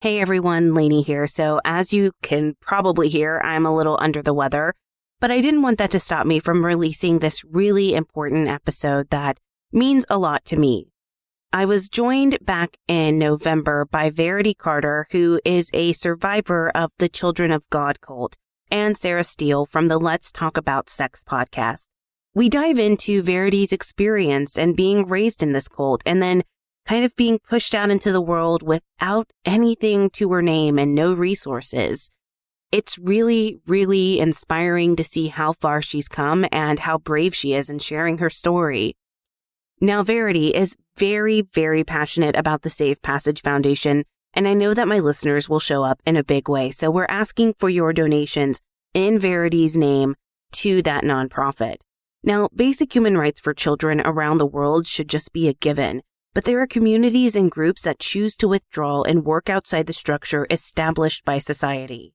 Hey everyone, Lainey here. So as you can probably hear, I'm a little under the weather, but I didn't want that to stop me from releasing this really important episode that means a lot to me. I was joined back in November by Verity Carter, who is a survivor of the Children of God cult, and Sarah Steele from the Let's Talk About Sects podcast. We dive into Verity's experience and being raised in this cult and then kind of being pushed out into the world without anything to her name and no resources. It's really, really inspiring to see how far she's come and how brave she is in sharing her story. Now, Verity is very, very passionate about the Safe Passage Foundation, and I know that my listeners will show up in a big way, so we're asking for your donations in Verity's name to that nonprofit. Now, basic human rights for children around the world should just be a given, but there are communities and groups that choose to withdraw and work outside the structure established by society.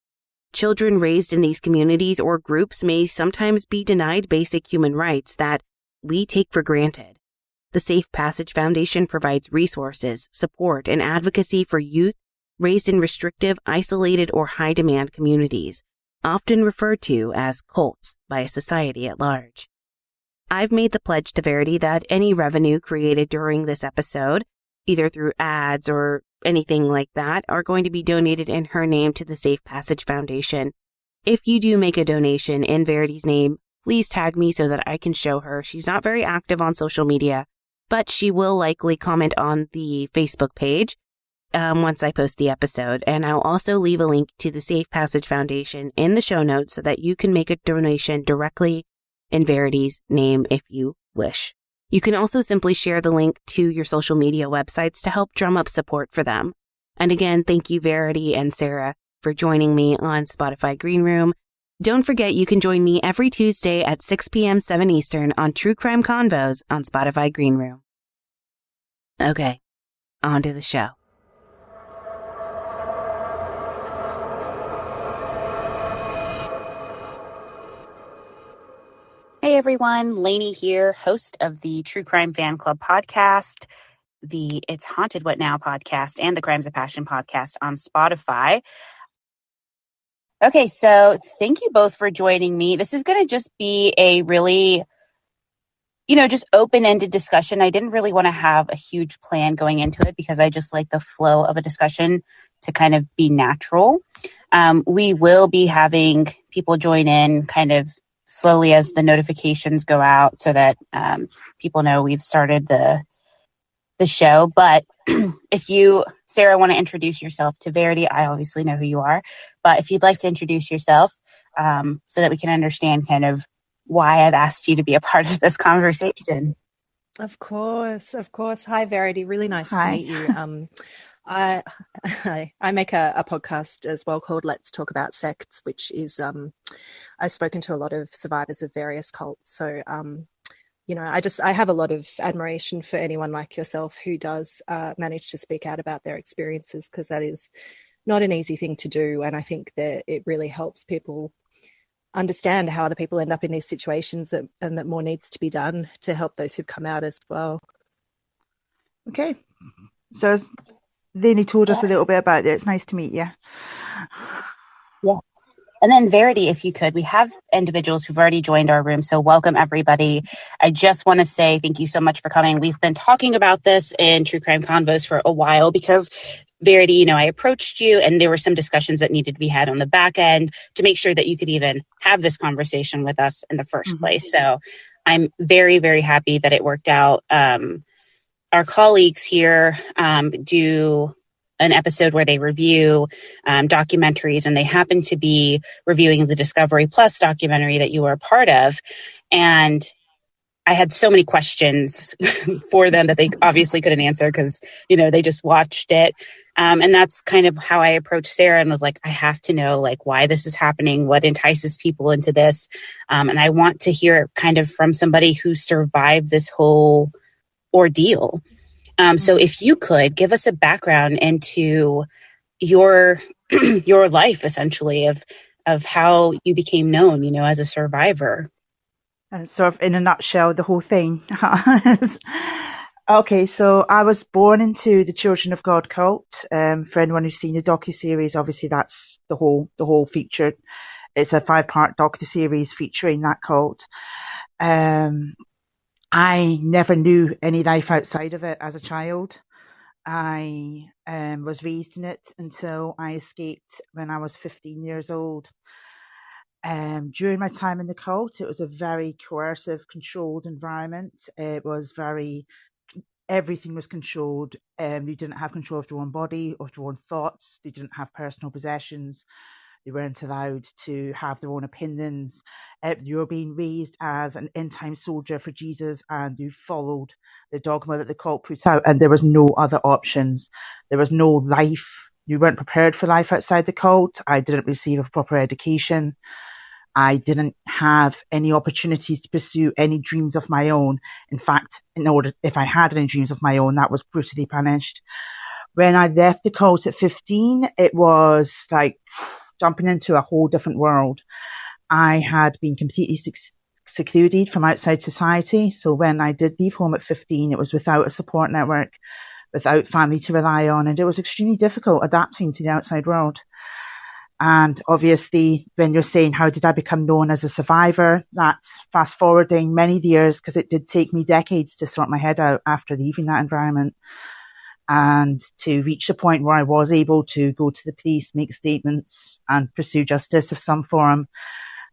Children raised in these communities or groups may sometimes be denied basic human rights that we take for granted. The Safe Passage Foundation provides resources, support, and advocacy for youth raised in restrictive, isolated, or high-demand communities, often referred to as cults by society at large. I've made the pledge to Verity that any revenue created during this episode, either through ads or anything like that, are going to be donated in her name to the Safe Passage Foundation. If you do make a donation in Verity's name, please tag me so that I can show her. She's not very active on social media, but she will likely comment on the Facebook page once I post the episode. And I'll also leave a link to the Safe Passage Foundation in the show notes so that you can make a donation directly in Verity's name if you wish. You can also simply share the link to your social media websites to help drum up support for them. And again, thank you, Verity and Sarah, for joining me on Spotify Greenroom. Don't forget you can join me every Tuesday at 6 p.m. 7 Eastern on True Crime Convos on Spotify Greenroom. Okay, on to the show. Hey everyone, Lainey here, host of the True Crime Fan Club podcast, the It's Haunted What Now podcast, and the Crimes of Passion podcast on Spotify. Okay, so thank you both for joining me. This is going to just be a really, just open-ended discussion. I didn't really want to have a huge plan going into it because I just like the flow of a discussion to kind of be natural. We will be having people join in kind of slowly as the notifications go out so that people know we've started the show. But if you, Sarah, want to introduce yourself to Verity, I obviously know who you are. But if you'd like to introduce yourself so that we can understand kind of why I've asked you to be a part of this conversation. Of course. Hi, Verity. Really nice to meet you. I make a podcast as well called Let's Talk About Sects, which is I've spoken to a lot of survivors of various cults. So, I have a lot of admiration for anyone like yourself who does manage to speak out about their experiences, because that is not an easy thing to do. And I think that it really helps people understand how other people end up in these situations and that more needs to be done to help those who've come out as well. Okay. So as Lainey told us a little bit about it, it's nice to meet you. Yes. And then Verity, if you could, we have individuals who've already joined our room. So welcome, everybody. I just want to say thank you so much for coming. We've been talking about this in True Crime Convos for a while because Verity, I approached you and there were some discussions that needed to be had on the back end to make sure that you could even have this conversation with us in the first place. So I'm very, very happy that it worked out. Our colleagues here do an episode where they review documentaries, and they happen to be reviewing the Discovery Plus documentary that you were a part of. And I had so many questions for them that they obviously couldn't answer because, they just watched it. And that's kind of how I approached Sarah and was like, I have to know why this is happening, what entices people into this. And I want to hear kind of from somebody who survived this whole ordeal. So if you could give us a background into your life, essentially, of how you became known, as a survivor. And sort of in a nutshell, the whole thing. Okay, so I was born into the Children of God cult. For anyone who's seen the docuseries, obviously that's the whole feature. It's a 5-part docuseries featuring that cult. Um, I never knew any life outside of it as a child. I was raised in it until I escaped when I was 15 years old. During my time in the cult, it was a very coercive, controlled environment. Everything was controlled. You didn't have control of your own body, of your own thoughts. They didn't have personal possessions. They weren't allowed to have their own opinions. You were being raised as an end-time soldier for Jesus, and you followed the dogma that the cult put out, and there was no other options. There was no life. You weren't prepared for life outside the cult. I didn't receive a proper education. I didn't have any opportunities to pursue any dreams of my own. In fact, if I had any dreams of my own, that was brutally punished. When I left the cult at 15, it was like jumping into a whole different world. I had been completely secluded from outside society. So when I did leave home at 15, it was without a support network, without family to rely on, and it was extremely difficult adapting to the outside world. And obviously, when you're saying, how did I become known as a survivor? That's fast forwarding many years, because it did take me decades to sort my head out after leaving that environment and to reach the point where I was able to go to the police, make statements and pursue justice of some form.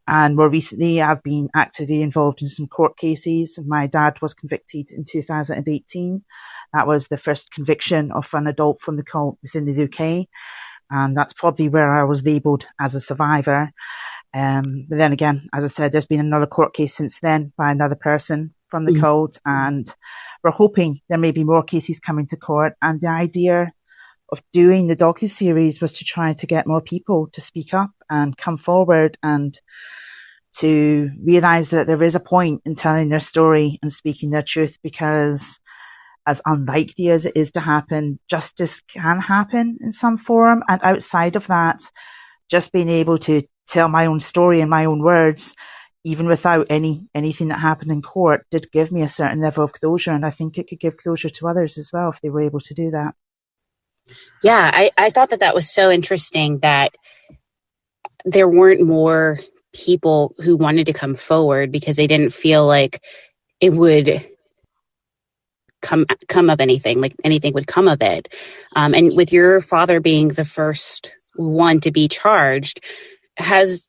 And more recently, I've been actively involved in some court cases. My dad was convicted in 2018. That was the first conviction of an adult from the cult within the UK. And that's probably where I was labelled as a survivor. But then again, as I said, there's been another court case since then by another person from the cult, and we're hoping there may be more cases coming to court. And the idea of doing the docuseries was to try to get more people to speak up and come forward and to realise that there is a point in telling their story and speaking their truth, because as unlikely as it is to happen, justice can happen in some form. And outside of that, just being able to tell my own story in my own words, even without anything that happened in court, did give me a certain level of closure. And I think it could give closure to others as well if they were able to do that. Yeah, I thought that was so interesting that there weren't more people who wanted to come forward because they didn't feel like it would come of anything, like anything would come of it. And with your father being the first one to be charged, has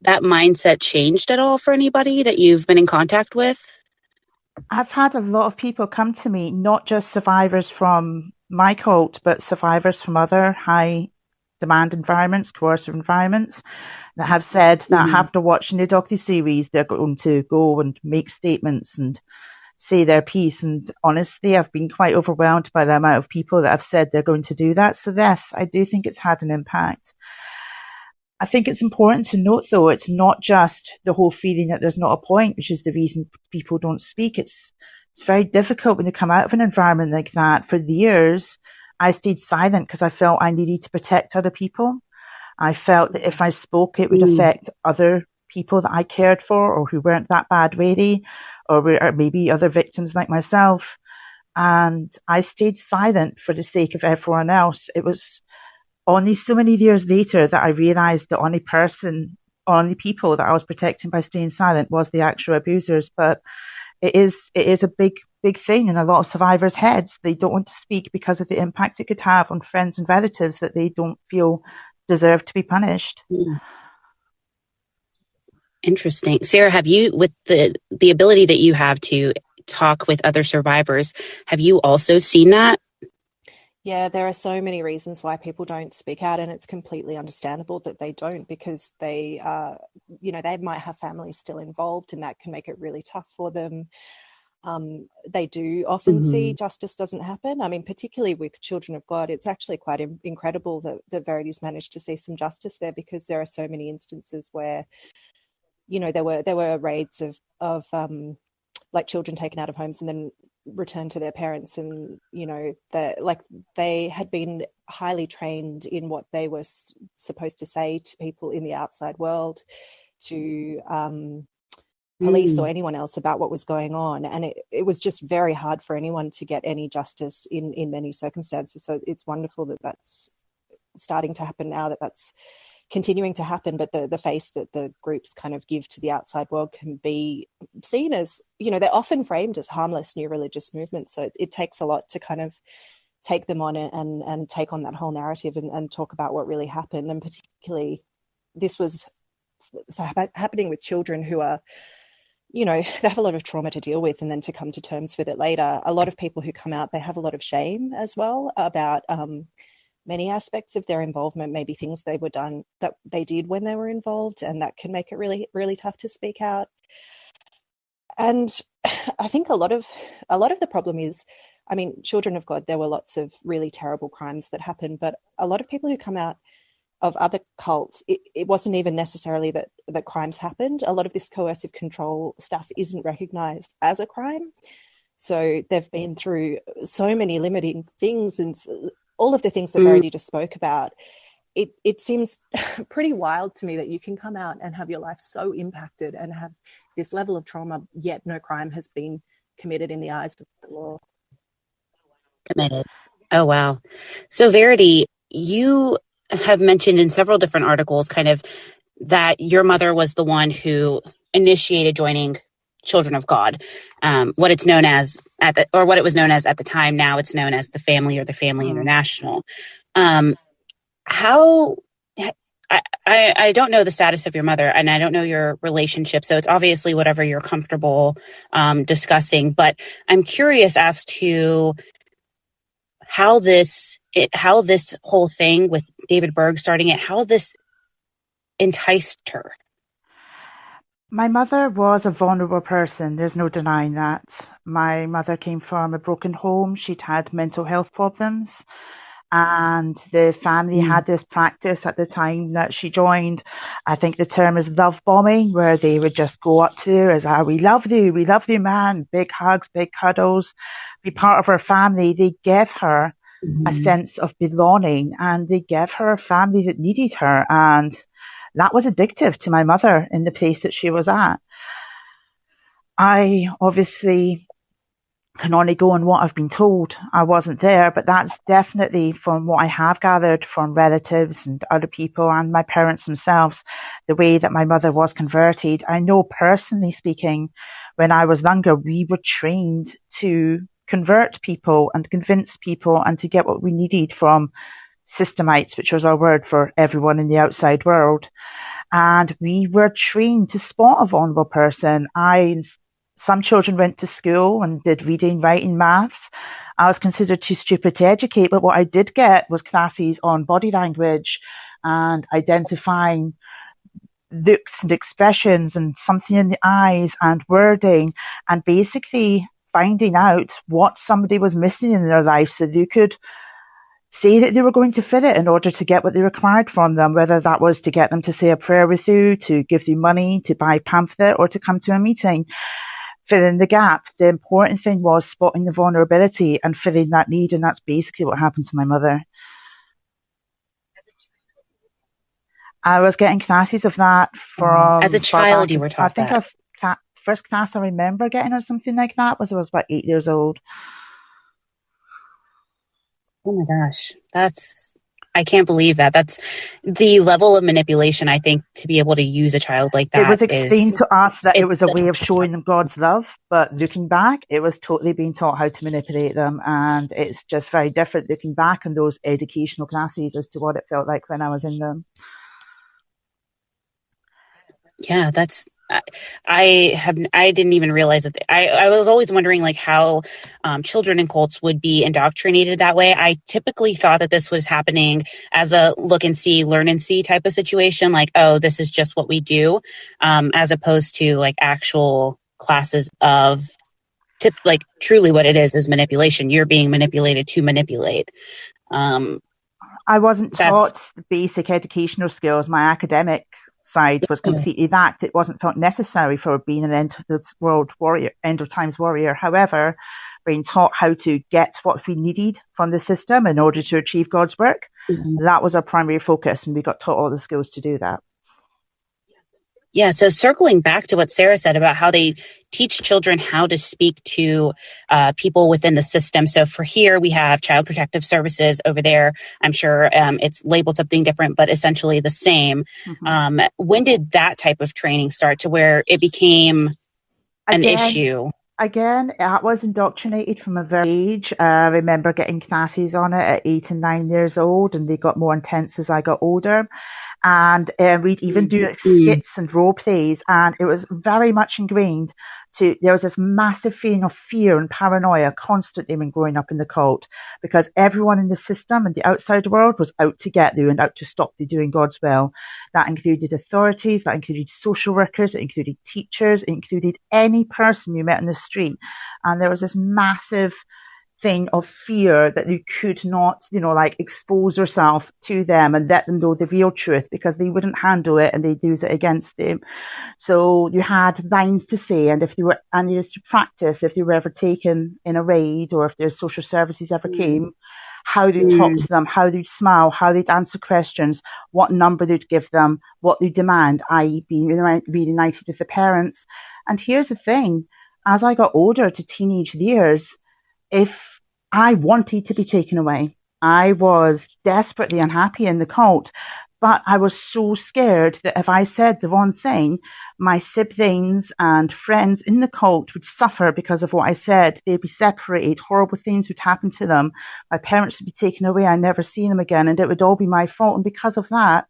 that mindset changed at all for anybody that you've been in contact with? I've had a lot of people come to me, not just survivors from my cult, but survivors from other high demand environments, coercive environments, that have said that after watching the docuseries, they're going to go and make statements and say their piece. And honestly, I've been quite overwhelmed by the amount of people that have said they're going to do that. So yes, I do think it's had an impact. I think it's important to note, though, it's not just the whole feeling that there's not a point, which is the reason people don't speak. It's very difficult when you come out of an environment like that. For years, I stayed silent because I felt I needed to protect other people. I felt that if I spoke, it would affect other people that I cared for or who weren't that bad really, or maybe other victims like myself. And I stayed silent for the sake of everyone else. It was only so many years later that I realized the only people that I was protecting by staying silent was the actual abusers. But it is a big thing in a lot of survivors' heads. They don't want to speak because of the impact it could have on friends and relatives that they don't feel deserve to be punished. Interesting. Sarah, have you, with the ability that you have to talk with other survivors, have you also seen that? Yeah, there are so many reasons why people don't speak out, and it's completely understandable that they don't, because they they might have families still involved, and that can make it really tough for them. They do often see justice doesn't happen. I mean, particularly with Children of God, it's actually quite incredible that Verity's managed to see some justice there, because there are so many instances where, there were raids of like children taken out of homes and then returned to their parents, and they had been highly trained in what they were supposed to say to people in the outside world, to police or anyone else about what was going on. And it was just very hard for anyone to get any justice in many circumstances. So it's wonderful that that's starting to happen now, that's continuing to happen, but the face that the groups kind of give to the outside world can be seen as, they're often framed as harmless new religious movements. So it takes a lot to kind of take them on and take on that whole narrative and talk about what really happened. And particularly this was happening with children who are, they have a lot of trauma to deal with, and then to come to terms with it later. A lot of people who come out, they have a lot of shame as well about many aspects of their involvement, maybe things they did when they were involved, and that can make it really, really tough to speak out. And I think a lot of the problem is, children of God, there were lots of really terrible crimes that happened, but a lot of people who come out of other cults, it wasn't even necessarily that crimes happened. A lot of this coercive control stuff isn't recognized as a crime. So they've been through so many limiting things, and all of the things that Verity just spoke about. It seems pretty wild to me that you can come out and have your life so impacted and have this level of trauma, yet no crime has been committed in the eyes of the law. Committed. Oh, wow. So Verity, you have mentioned in several different articles kind of that your mother was the one who initiated joining Children of God, what it was known as at the time. Now it's known as the Family or the Family International. How I don't know the status of your mother, and I don't know your relationship, so it's obviously whatever you're comfortable discussing. But I'm curious as to how this whole thing with David Berg starting it, how this enticed her. My mother was a vulnerable person. There's no denying that. My mother came from a broken home. She'd had mental health problems. And the family had this practice at the time that she joined. I think the term is love bombing, where they would just go up to her as, we love you, man. Big hugs, big cuddles, be part of her family. They gave her a sense of belonging, and they gave her a family that needed her. And that was addictive to my mother in the place that she was at. I obviously can only go on what I've been told. I wasn't there, but that's definitely from what I have gathered from relatives and other people and my parents themselves, the way that my mother was converted. I know personally speaking, when I was younger, we were trained to convert people and convince people and to get what we needed from systemites, which was our word for everyone in the outside world. And we were trained to spot a vulnerable person. Some children went to school and did reading, writing, maths. I was considered too stupid to educate, but what I did get was classes on body language and identifying looks and expressions and something in the eyes and wording, and basically finding out what somebody was missing in their life so they could say that they were going to fit it in order to get what they required from them, whether that was to get them to say a prayer with you, to give you money, to buy a pamphlet, or to come to a meeting. Fill in the gap. The important thing was spotting the vulnerability and filling that need, and that's basically what happened to my mother. I was getting classes of that from... As a child, you were taught that? I think first class I remember getting or something like that was I was about 8 years old. Oh my gosh. I can't believe that. That's the level of manipulation, I think, to be able to use a child like that. It was explained to us that it was a way of showing them God's love, but looking back, it was totally being taught how to manipulate them, and it's just very different looking back on those educational classes as to what it felt like when I was in them. Yeah, I didn't even realize that. I was always wondering like how children in cults would be indoctrinated that way. I typically thought that this was happening as a look and see, learn and see type of situation. Like, oh, this is just what we do, as opposed to like actual classes of like truly what it is manipulation. You're being manipulated to manipulate. I wasn't taught the basic educational skills. My academic side was completely that. It wasn't thought necessary for being an end of times warrior. However, being taught how to get what we needed from the system in order to achieve God's work, that was our primary focus, and we got taught all the skills to do that. Yeah. So circling back to what Sarah said about how they teach children how to speak to people within the system. So for here, we have Child Protective Services. Over there, I'm sure it's labeled something different, but essentially the same. Mm-hmm. When did that type of training start to where it became an issue? Again, I was indoctrinated from a very age. I remember getting classes on it at 8 and 9 years old, and they got more intense as I got older. And we'd even do skits and role plays, and it was very much ingrained. There was this massive feeling of fear and paranoia constantly when growing up in the cult, because everyone in the system and the outside world was out to get you and out to stop you doing God's will. That included authorities, that included social workers, it included teachers, it included any person you met in the street. And there was this massive thing of fear that you could not, expose yourself to them and let them know the real truth, because they wouldn't handle it and they'd use it against them. So you had lines to say, and you used to practice if they were ever taken in a raid, or if their social services ever came, how they'd talk to them, how they'd smile, how they'd answer questions, what number they'd give them, what they'd demand, i.e. being reunited with the parents. And here's the thing, as I got older to teenage years, if I wanted to be taken away, I was desperately unhappy in the cult, but I was so scared that if I said the wrong thing, my siblings and friends in the cult would suffer because of what I said. They'd be separated, horrible things would happen to them, my parents would be taken away, I'd never see them again, and it would all be my fault. And because of that,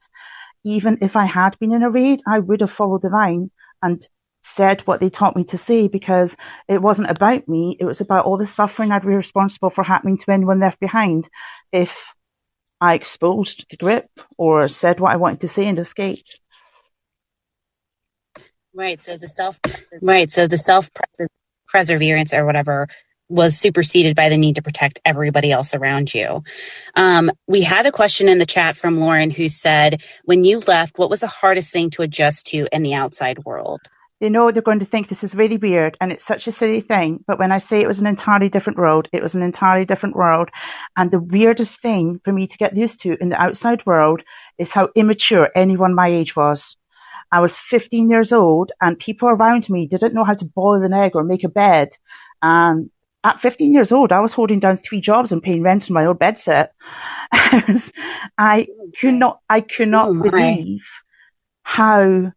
even if I had been in a raid, I would have followed the line and said what they taught me to say, because it wasn't about me. It was about all the suffering I'd be responsible for happening to anyone left behind if I exposed the grip or said what I wanted to say and escaped. Right. So the self-perseverance or whatever was superseded by the need to protect everybody else around you. We had a question in the chat from Lauren who said, when you left, what was the hardest thing to adjust to in the outside world? They know they're going to think this is really weird and it's such a silly thing, but when I say it was an entirely different world, it was an entirely different world. And the weirdest thing for me to get used to in the outside world is how immature anyone my age was. I was 15 years old and people around me didn't know how to boil an egg or make a bed. And at 15 years old, I was holding down 3 jobs and paying rent on my old bed set. I could not believe how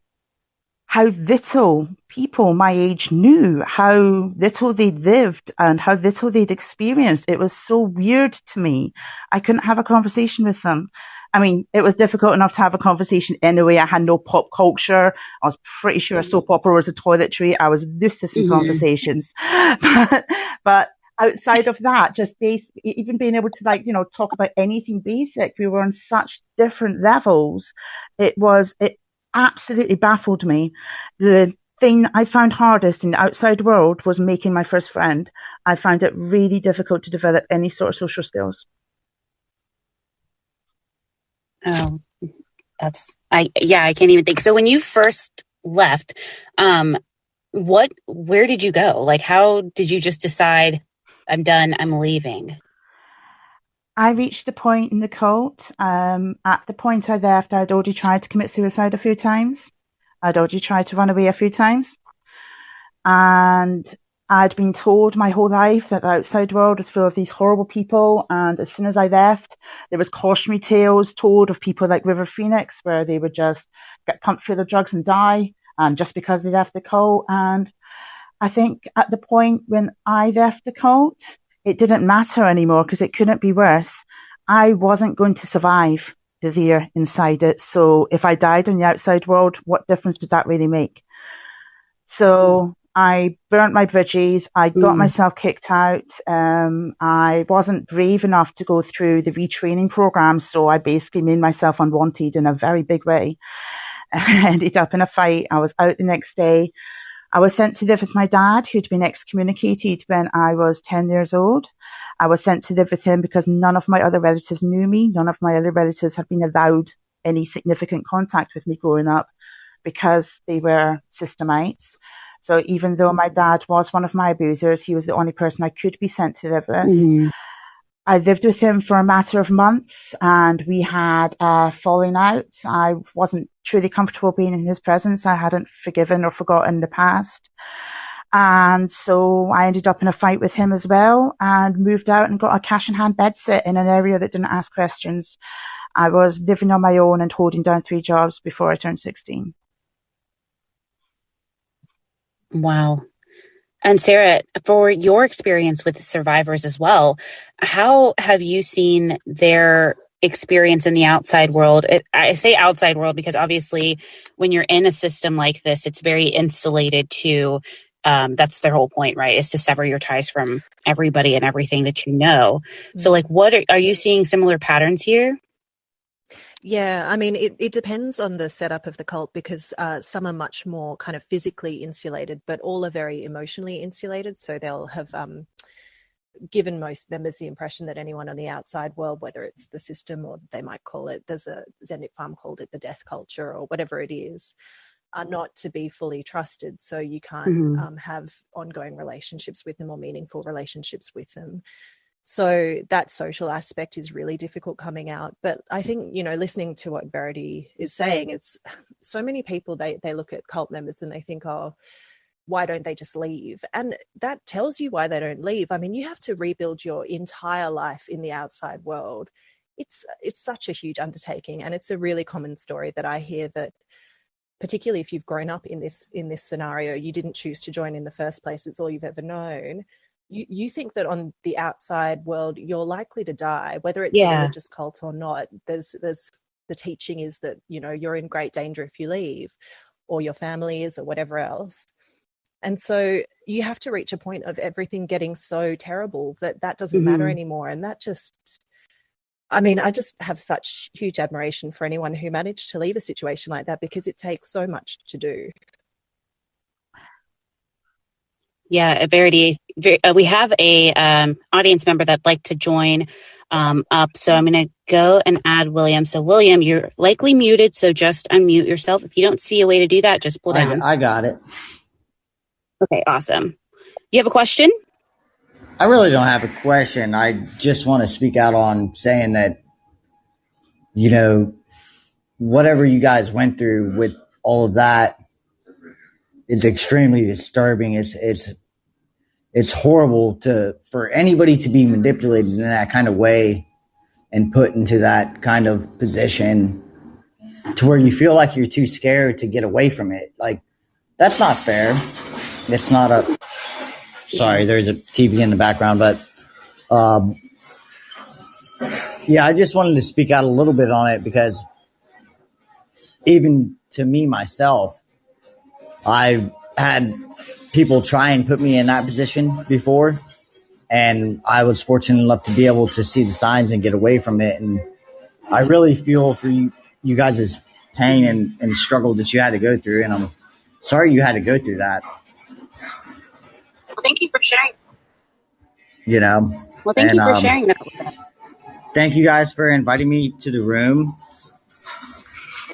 little people my age knew, how little they'd lived and how little they'd experienced. It was so weird to me. I couldn't have a conversation with them. I mean, it was difficult enough to have a conversation anyway. I had no pop culture. I was pretty sure a soap opera was a toiletry. I was useless in conversations. But outside of that, just even being able to talk about anything basic, we were on such different levels. It absolutely baffled me. The thing I found hardest in the outside world was making my first friend. I found it really difficult to develop any sort of social skills. Oh, I can't even think. So when you first left, where did you go? Like, how did you just decide, I'm done, I'm leaving? I reached the point in the cult. At the point I left, I'd already tried to commit suicide a few times. I'd already tried to run away a few times. And I'd been told my whole life that the outside world was full of these horrible people. And as soon as I left, there was cautionary tales told of people like River Phoenix, where they would just get pumped full of drugs and die, and just because they left the cult. And I think at the point when I left the cult, it didn't matter anymore because it couldn't be worse. I wasn't going to survive the year inside it. So if I died in the outside world, what difference did that really make? So I burnt my bridges. I got myself kicked out. I wasn't brave enough to go through the retraining program. So I basically made myself unwanted in a very big way. I ended up in a fight. I was out the next day. I was sent to live with my dad, who'd been excommunicated when I was 10 years old. I was sent to live with him because none of my other relatives knew me. None of my other relatives had been allowed any significant contact with me growing up because they were systemites. So even though my dad was one of my abusers, he was the only person I could be sent to live with. I lived with him for a matter of months, and we had a falling out. I wasn't truly comfortable being in his presence. I hadn't forgiven or forgotten the past. And so I ended up in a fight with him as well, and moved out and got a cash in hand bed sit in an area that didn't ask questions. I was living on my own and holding down 3 jobs before I turned 16. Wow. And Sarah, for your experience with survivors as well, how have you seen their experience in the outside world? I say outside world because obviously when you're in a system like this, it's very insulated to, that's their whole point, right? Is to sever your ties from everybody and everything that you know. So like, what are you seeing similar patterns here? Yeah, I mean, it depends on the setup of the cult, because some are much more kind of physically insulated, but all are very emotionally insulated. So they'll have given most members the impression that anyone on the outside world, whether it's the system or they might call it, there's a Zendik farm called it the death culture or whatever it is, are not to be fully trusted. So you can't have ongoing relationships with them or meaningful relationships with them. So that social aspect is really difficult coming out. But I think, you know, listening to what Verity is saying, it's so many people, they look at cult members and they think, oh, why don't they just leave? And that tells you why they don't leave. I mean, you have to rebuild your entire life in the outside world. It's such a huge undertaking. And it's a really common story that I hear, that particularly if you've grown up in this scenario, you didn't choose to join in the first place, it's all you've ever known. You think that on the outside world, you're likely to die, whether it's a religious cult or not. There's the teaching is that, you know, you're in great danger if you leave, or your family is, or whatever else. And so you have to reach a point of everything getting so terrible that doesn't matter anymore. And that just, I mean, I just have such huge admiration for anyone who managed to leave a situation like that, because it takes so much to do. Yeah, Verity, we have a audience member that'd like to join up. So I'm going to go and add William. So William, you're likely muted, so just unmute yourself. If you don't see a way to do that, just pull down. I got it. Okay, awesome. You have a question? I really don't have a question. I just want to speak out on saying that, you know, whatever you guys went through with all of that is extremely disturbing. It's horrible for anybody to be manipulated in that kind of way and put into that kind of position to where you feel like you're too scared to get away from it. Like, that's not fair. It's not sorry, there's a TV in the background, but yeah, I just wanted to speak out a little bit on it, because even to me myself, I've had people try and put me in that position before, and I was fortunate enough to be able to see the signs and get away from it. And I really feel for you guys' pain and struggle that you had to go through, and I'm sorry you had to go through that. Well, thank you for sharing. You know. Well, thank you for sharing that with us. Thank you guys for inviting me to the room.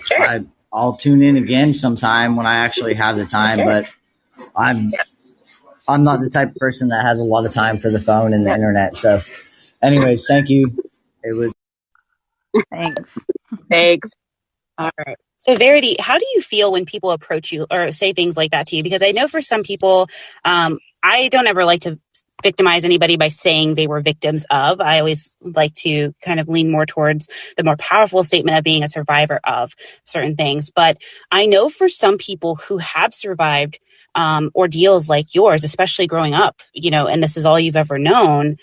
Sure. I'll tune in again sometime when I actually have the time, but I'm not the type of person that has a lot of time for the phone and the internet. So anyways, thank you. It was. Thanks. All right. So Verity, how do you feel when people approach you or say things like that to you? Because I know for some people, I don't ever like to victimize anybody by saying they were victims of. I always like to kind of lean more towards the more powerful statement of being a survivor of certain things. But I know for some people who have survived ordeals like yours, especially growing up, you know, and this is all you've ever known,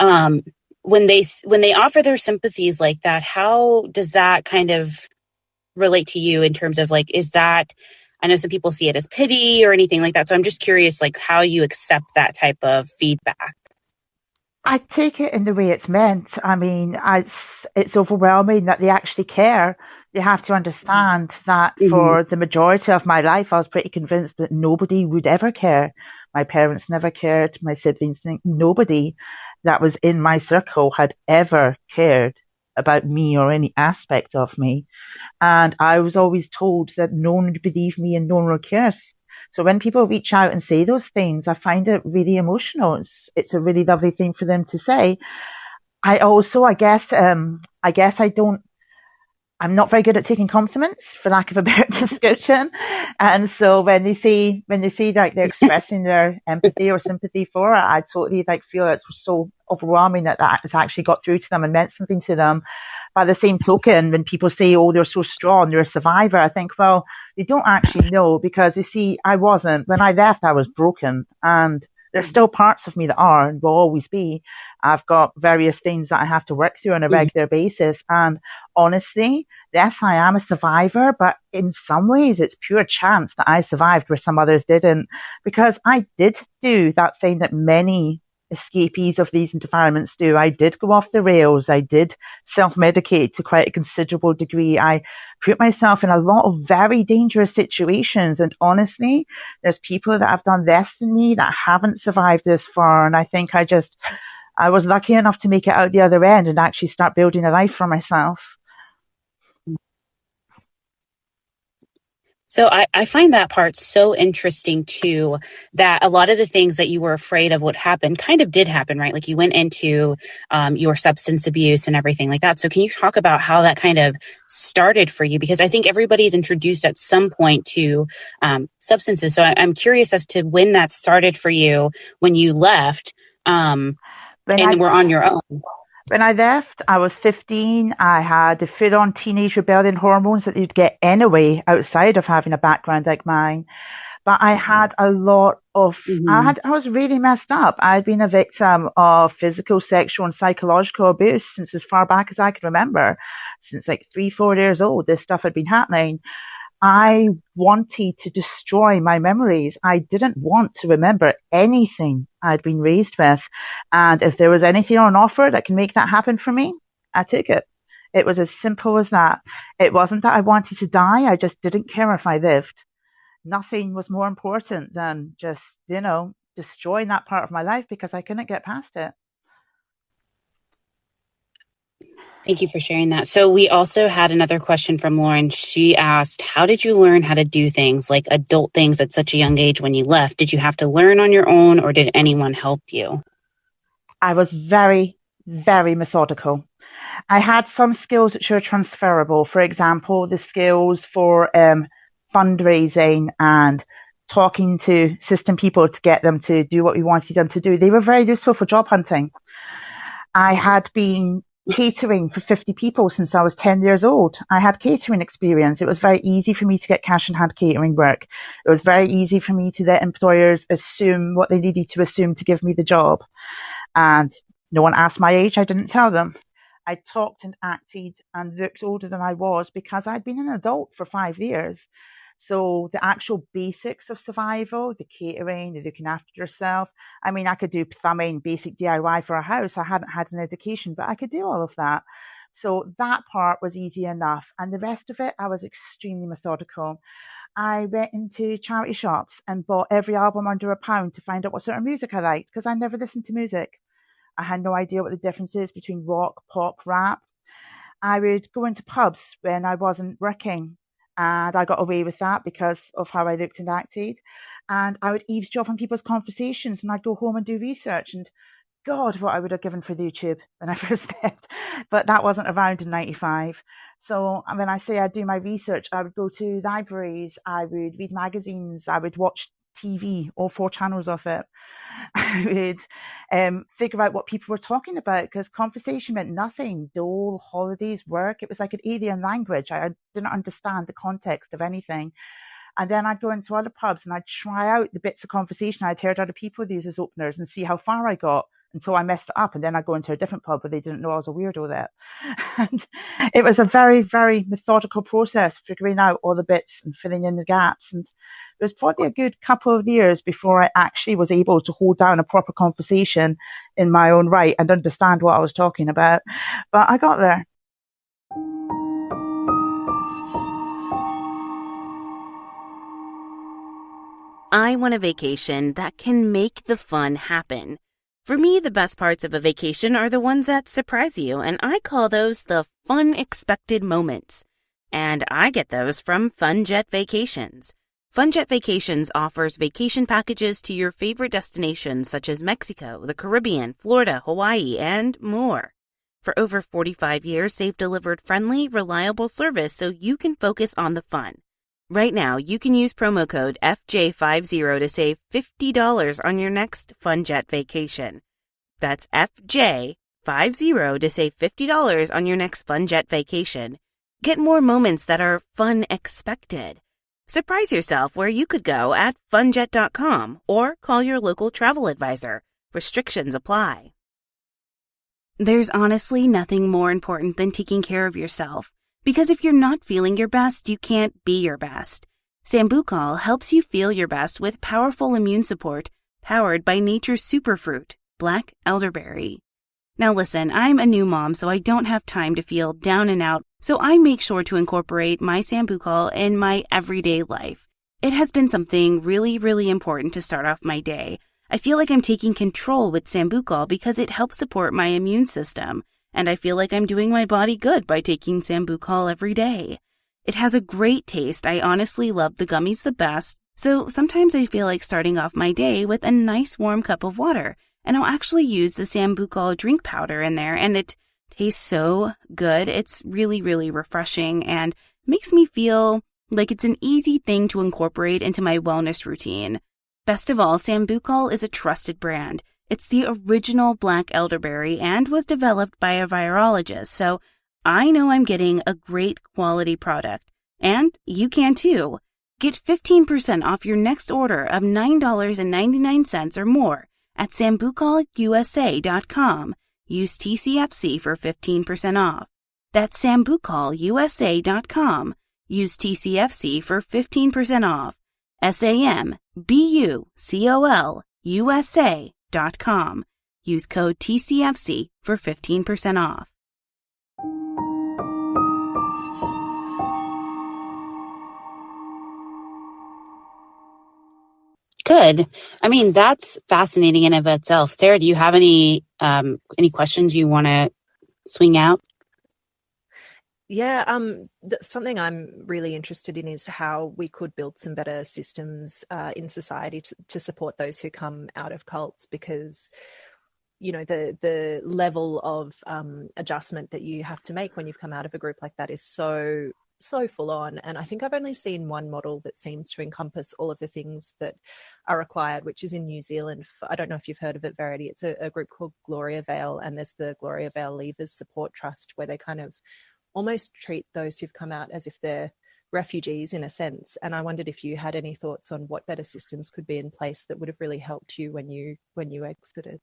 when they offer their sympathies like that, how does that kind of relate to you in terms of like, is that, I know some people see it as pity or anything like that. So I'm just curious, like, how you accept that type of feedback. I take it in the way it's meant. I mean, it's overwhelming that they actually care. You have to understand that for the majority of my life, I was pretty convinced that nobody would ever care. My parents never cared. My siblings, nobody that was in my circle had ever cared about me or any aspect of me. And I was always told that no one would believe me and no one would care. So when people reach out and say those things, I find it really emotional. It's a really lovely thing for them to say. I'm not very good at taking compliments, for lack of a better description. And so when they say like they're expressing their empathy or sympathy for it, I totally like feel it's so overwhelming that has actually got through to them and meant something to them. By the same token, when people say, oh, they're so strong, they're a survivor, I think, well, they don't actually know, because you see, I wasn't. When I left, I was broken, and there's still parts of me that are and will always be. I've got various things that I have to work through on a regular basis. And honestly, yes, I am a survivor, but in some ways it's pure chance that I survived where some others didn't, because I did do that thing that many escapees of these environments do. I did go off the rails. I did self-medicate to quite a considerable degree. I put myself in a lot of very dangerous situations. And honestly, there's people that have done less than me that haven't survived this far. And I think I was lucky enough to make it out the other end and actually start building a life for myself. So I find that part so interesting too, that a lot of the things that you were afraid of would happen kind of did happen, right? Like you went into your substance abuse and everything like that. So can you talk about how that kind of started for you? Because I think everybody's introduced at some point to substances. So I'm curious as to when that started for you, when you left and were on your own. When I left, I was 15. I had the full-on teenage rebellion hormones that you'd get anyway outside of having a background like mine. But I had a lot of, I was really messed up. I'd been a victim of physical, sexual, and psychological abuse since as far back as I could remember. Since like 3-4 years old, this stuff had been happening. I wanted to destroy my memories. I didn't want to remember anything I'd been raised with. And if there was anything on offer that can make that happen for me, I took it. It was as simple as that. It wasn't that I wanted to die. I just didn't care if I lived. Nothing was more important than just, destroying that part of my life because I couldn't get past it. Thank you for sharing that. So we also had another question from Lauren. She asked, how did you learn how to do things like adult things at such a young age when you left? Did you have to learn on your own, or did anyone help you? I was very, very methodical. I had some skills which are transferable. For example, the skills for fundraising and talking to system people to get them to do what we wanted them to do. They were very useful for job hunting. I had been catering for 50 people since I was 10 years old. I had catering experience. It was very easy for me to get cash in hand catering work. It was very easy for me to let employers assume what they needed to assume to give me the job. And no one asked my age. I didn't tell them. I talked and acted and looked older than I was because I'd been an adult for 5 years. So the actual basics of survival, the catering, the looking after yourself. I mean, I could do plumbing, basic DIY for a house. I hadn't had an education, but I could do all of that. So that part was easy enough. And the rest of it, I was extremely methodical. I went into charity shops and bought every album under £1 to find out what sort of music I liked, because I never listened to music. I had no idea what the difference is between rock, pop, rap. I would go into pubs when I wasn't working. And I got away with that because of how I looked and acted. And I would eavesdrop on people's conversations, and I'd go home and do research. And God, what I would have given for YouTube when I first left. But that wasn't around in 95. So when I say I do my research, I would go to libraries, I would read magazines, I would watch TV, all 4 channels of it. I would figure out what people were talking about, because conversation meant nothing. Dole, holidays, work. It was like an alien language. I didn't understand the context of anything. And then I'd go into other pubs and I'd try out the bits of conversation I'd heard other people use as openers and see how far I got until I messed it up. And then I'd go into a different pub where they didn't know I was a weirdo there. And it was a very, very methodical process, figuring out all the bits and filling in the gaps. And it was probably a good couple of years before I actually was able to hold down a proper conversation in my own right and understand what I was talking about. But I got there. I want a vacation that can make the fun happen. For me, the best parts of a vacation are the ones that surprise you, and I call those the fun expected moments. And I get those from FunJet Vacations. FunJet Vacations offers vacation packages to your favorite destinations such as Mexico, the Caribbean, Florida, Hawaii, and more. For over 45 years, they've delivered friendly, reliable service so you can focus on the fun. Right now, you can use promo code FJ50 to save $50 on your next FunJet vacation. That's FJ50 to save $50 on your next FunJet vacation. Get more moments that are fun expected. Surprise yourself where you could go at funjet.com or call your local travel advisor. Restrictions apply. There's honestly nothing more important than taking care of yourself. Because if you're not feeling your best, you can't be your best. Sambucol helps you feel your best with powerful immune support, powered by nature's superfruit, black elderberry. Now listen, I'm a new mom, so I don't have time to feel down and out, so I make sure to incorporate my Sambucol in my everyday life. It has been something really, really important to start off my day. I feel like I'm taking control with Sambucol because it helps support my immune system, and I feel like I'm doing my body good by taking Sambucol every day. It has a great taste. I honestly love the gummies the best, so sometimes I feel like starting off my day with a nice warm cup of water, and I'll actually use the Sambucol drink powder in there, and it tastes so good. It's really, really refreshing and makes me feel like it's an easy thing to incorporate into my wellness routine. Best of all, Sambucol is a trusted brand. It's the original black elderberry and was developed by a virologist, so I know I'm getting a great quality product. And you can too. Get 15% off your next order of $9.99 or more at SambucolUSA.com. Use TCFC for 15% off. That's SambucolUSA.com. Use TCFC for 15% off. SambucolUSA.com. Use code TCFC for 15% off. Good. I mean, that's fascinating in of itself. Sarah, do you have any questions you want to swing out? Yeah, something I'm really interested in is how we could build some better systems in society to support those who come out of cults, because, you know, the level of adjustment that you have to make when you've come out of a group like that is so full on. And I think I've only seen one model that seems to encompass all of the things that are required, which is in New Zealand. I don't know if you've heard of it, Verity. It's a group called Gloria Vale, and there's the Gloria Vale Leavers Support Trust, where they kind of almost treat those who've come out as if they're refugees in a sense. And I wondered if you had any thoughts on what better systems could be in place that would have really helped you when you exited.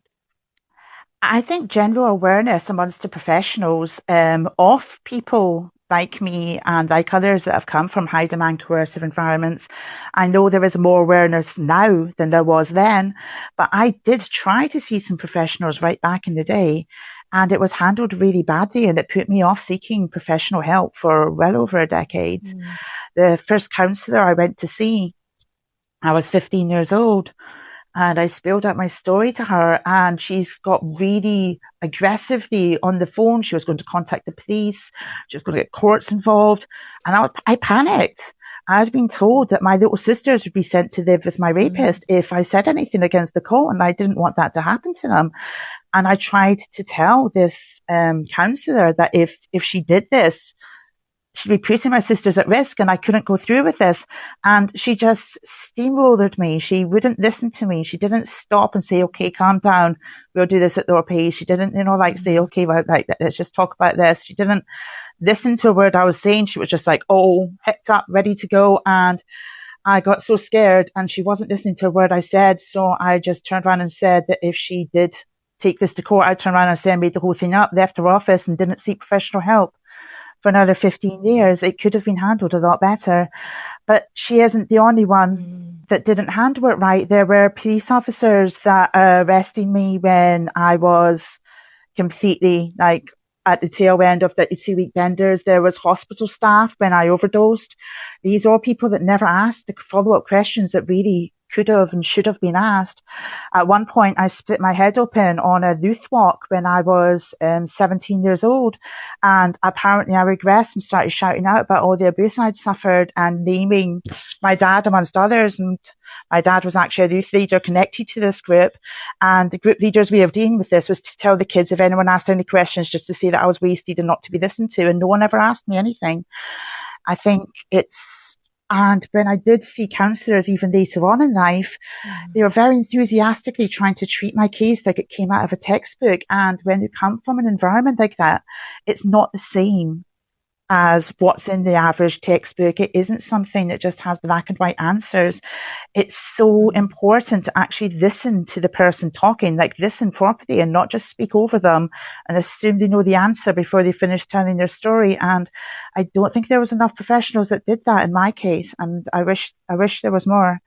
I think general awareness amongst the professionals of people like me and like others that have come from high demand coercive environments. I know there is more awareness now than there was then, but I did try to see some professionals right back in the day, and it was handled really badly, and it put me off seeking professional help for well over a decade. The first counsellor I went to see, I was 15 years old, and I spilled out my story to her, and she's got really aggressively on the phone. She was going to contact the police. She was going to get courts involved. And I panicked. I had been told that my little sisters would be sent to live with my rapist if I said anything against the cult, and I didn't want that to happen to them. And I tried to tell this counsellor that if she did this, she'd be putting my sisters at risk, and I couldn't go through with this. And she just steamrolled me. She wouldn't listen to me. She didn't stop and say, okay, calm down. We'll do this at your pace. She didn't, say, okay, well, let's just talk about this. She didn't listen to a word I was saying. She was just like, hipped up, ready to go. And I got so scared, and she wasn't listening to a word I said. So I just turned around and said that if she did take this to court, I'd turn around and say I made the whole thing up, left her office, and didn't seek professional help. For another 15 years, it could have been handled a lot better. But she isn't the only one that didn't handle it right. There were police officers that arrested me when I was completely at the tail end of the 2-week benders. There was hospital staff when I overdosed. These are all people that never asked the follow-up questions that really could have and should have been asked. At one point, I split my head open on a youth walk when I was 17 years old. And apparently I regressed and started shouting out about all the abuse I'd suffered and naming my dad amongst others. And My dad was actually a youth leader connected to this group, and the group leader's way of dealing with this was to tell the kids if anyone asked any questions just to say that I was wasted and not to be listened to, and no one ever asked me anything. I think and when I did see counsellors even later on in life, they were very enthusiastically trying to treat my case like it came out of a textbook. And when you come from an environment like that, it's not the same as what's in the average textbook. It isn't something that just has black and white answers. It's so important to actually listen to the person talking, like listen properly and not just speak over them and assume they know the answer before they finish telling their story. And I don't think there was enough professionals that did that in my case, and I wish there was more.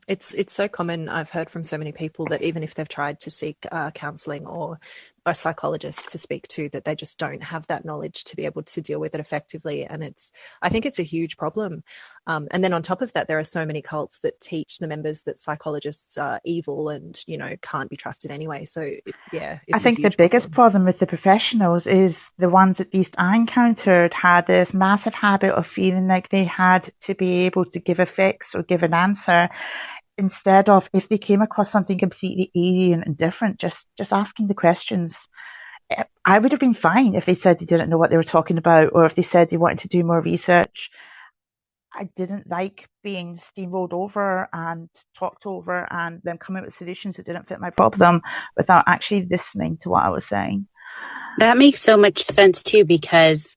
It's so common. I've heard from so many people that even if they've tried to seek counselling or a psychologist to speak to, that they just don't have that knowledge to be able to deal with it effectively. And I think it's a huge problem. And then on top of that, there are so many cults that teach the members that psychologists are evil and, can't be trusted anyway. So I think the biggest problem with the professionals is the ones, at least I encountered, had this massive habit of feeling like they had to be able to give a fix or give an answer, instead of, if they came across something completely alien and different, just asking the questions. I would have been fine if they said they didn't know what they were talking about, or if they said they wanted to do more research. I didn't like being steamrolled over and talked over and them coming up with solutions that didn't fit my problem without actually listening to what I was saying. That makes so much sense too, because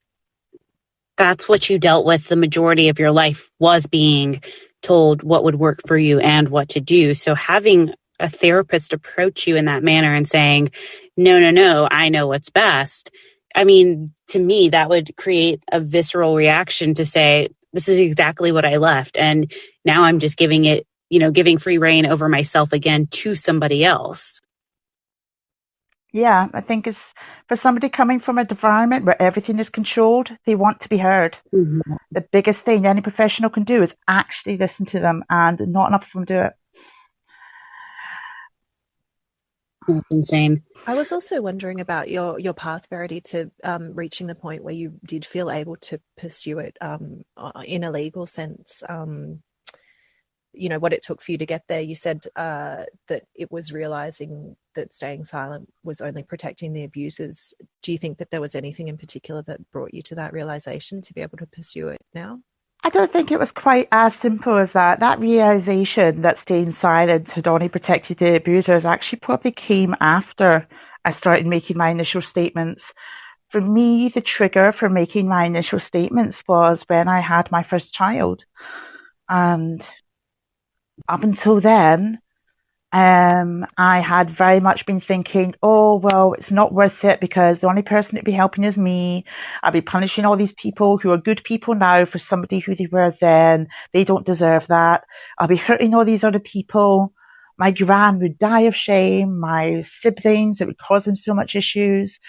that's what you dealt with the majority of your life, was being told what would work for you and what to do. So having a therapist approach you in that manner and saying, no, I know what's best. I mean, to me, that would create a visceral reaction to say, this is exactly what I left. And now I'm just giving free rein over myself again to somebody else. Yeah, I think it's for somebody coming from an environment where everything is controlled, they want to be heard. Mm-hmm. The biggest thing any professional can do is actually listen to them, and not enough of them do it. That's insane. I was also wondering about your path, Verity, to reaching the point where you did feel able to pursue it in a legal sense. What it took for you to get there. You said that it was realizing that staying silent was only protecting the abusers. Do you think that there was anything in particular that brought you to that realization to be able to pursue it now? I don't think it was quite as simple as that. That realization that staying silent had only protected the abusers actually probably came after I started making my initial statements. For me, the trigger for making my initial statements was when I had my first child. And up until then, I had very much been thinking, oh, well, it's not worth it because the only person that'd be helping is me. I'll be punishing all these people who are good people now for somebody who they were then. They don't deserve that. I'll be hurting all these other people. My gran would die of shame. My siblings, it would cause them so much issues.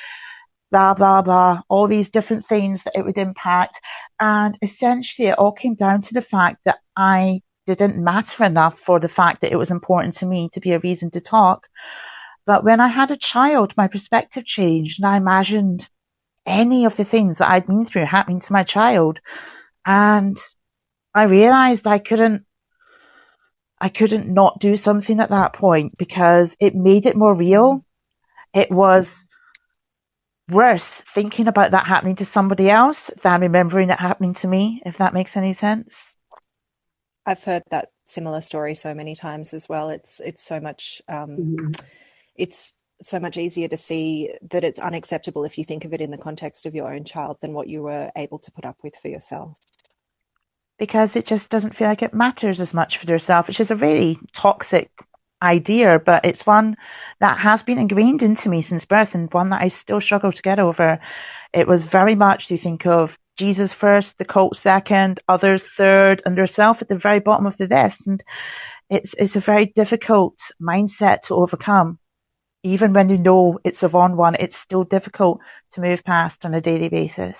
Blah, blah, blah. All these different things that it would impact. And essentially, it all came down to the fact that I didn't matter enough for the fact that it was important to me to be a reason to talk. But when I had a child, my perspective changed, and I imagined any of the things that I'd been through happening to my child. And I realized I couldn't not do something at that point, because it made it more real. It was worse thinking about that happening to somebody else than remembering it happening to me, if that makes any sense. I've heard that similar story so many times as well. It's so much it's so much easier to see that it's unacceptable if you think of it in the context of your own child than what you were able to put up with for yourself. Because it just doesn't feel like it matters as much for yourself, which is a really toxic idea, but it's one that has been ingrained into me since birth, and one that I still struggle to get over. It was very much to think of Jesus first, the cult second, others third, and yourself at the very bottom of the list. And it's a very difficult mindset to overcome. Even when you know it's the wrong one, it's still difficult to move past on a daily basis.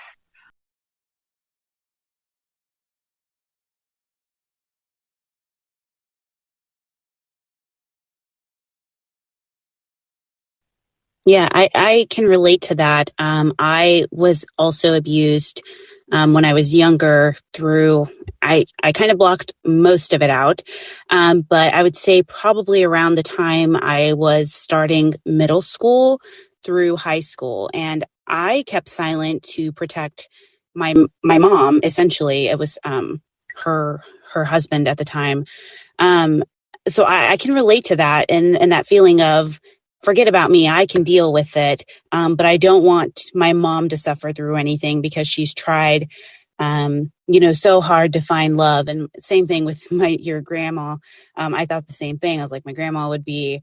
Yeah, I can relate to that. I was also abused when I was younger through, I kind of blocked most of it out. But I would say probably around the time I was starting middle school through high school. And I kept silent to protect my mom. Essentially, it was her husband at the time. So I can relate to that and that feeling of forget about me. I can deal with it. But I don't want my mom to suffer through anything because she's tried, so hard to find love. And same thing with your grandma. I thought the same thing. I was like, my grandma would be,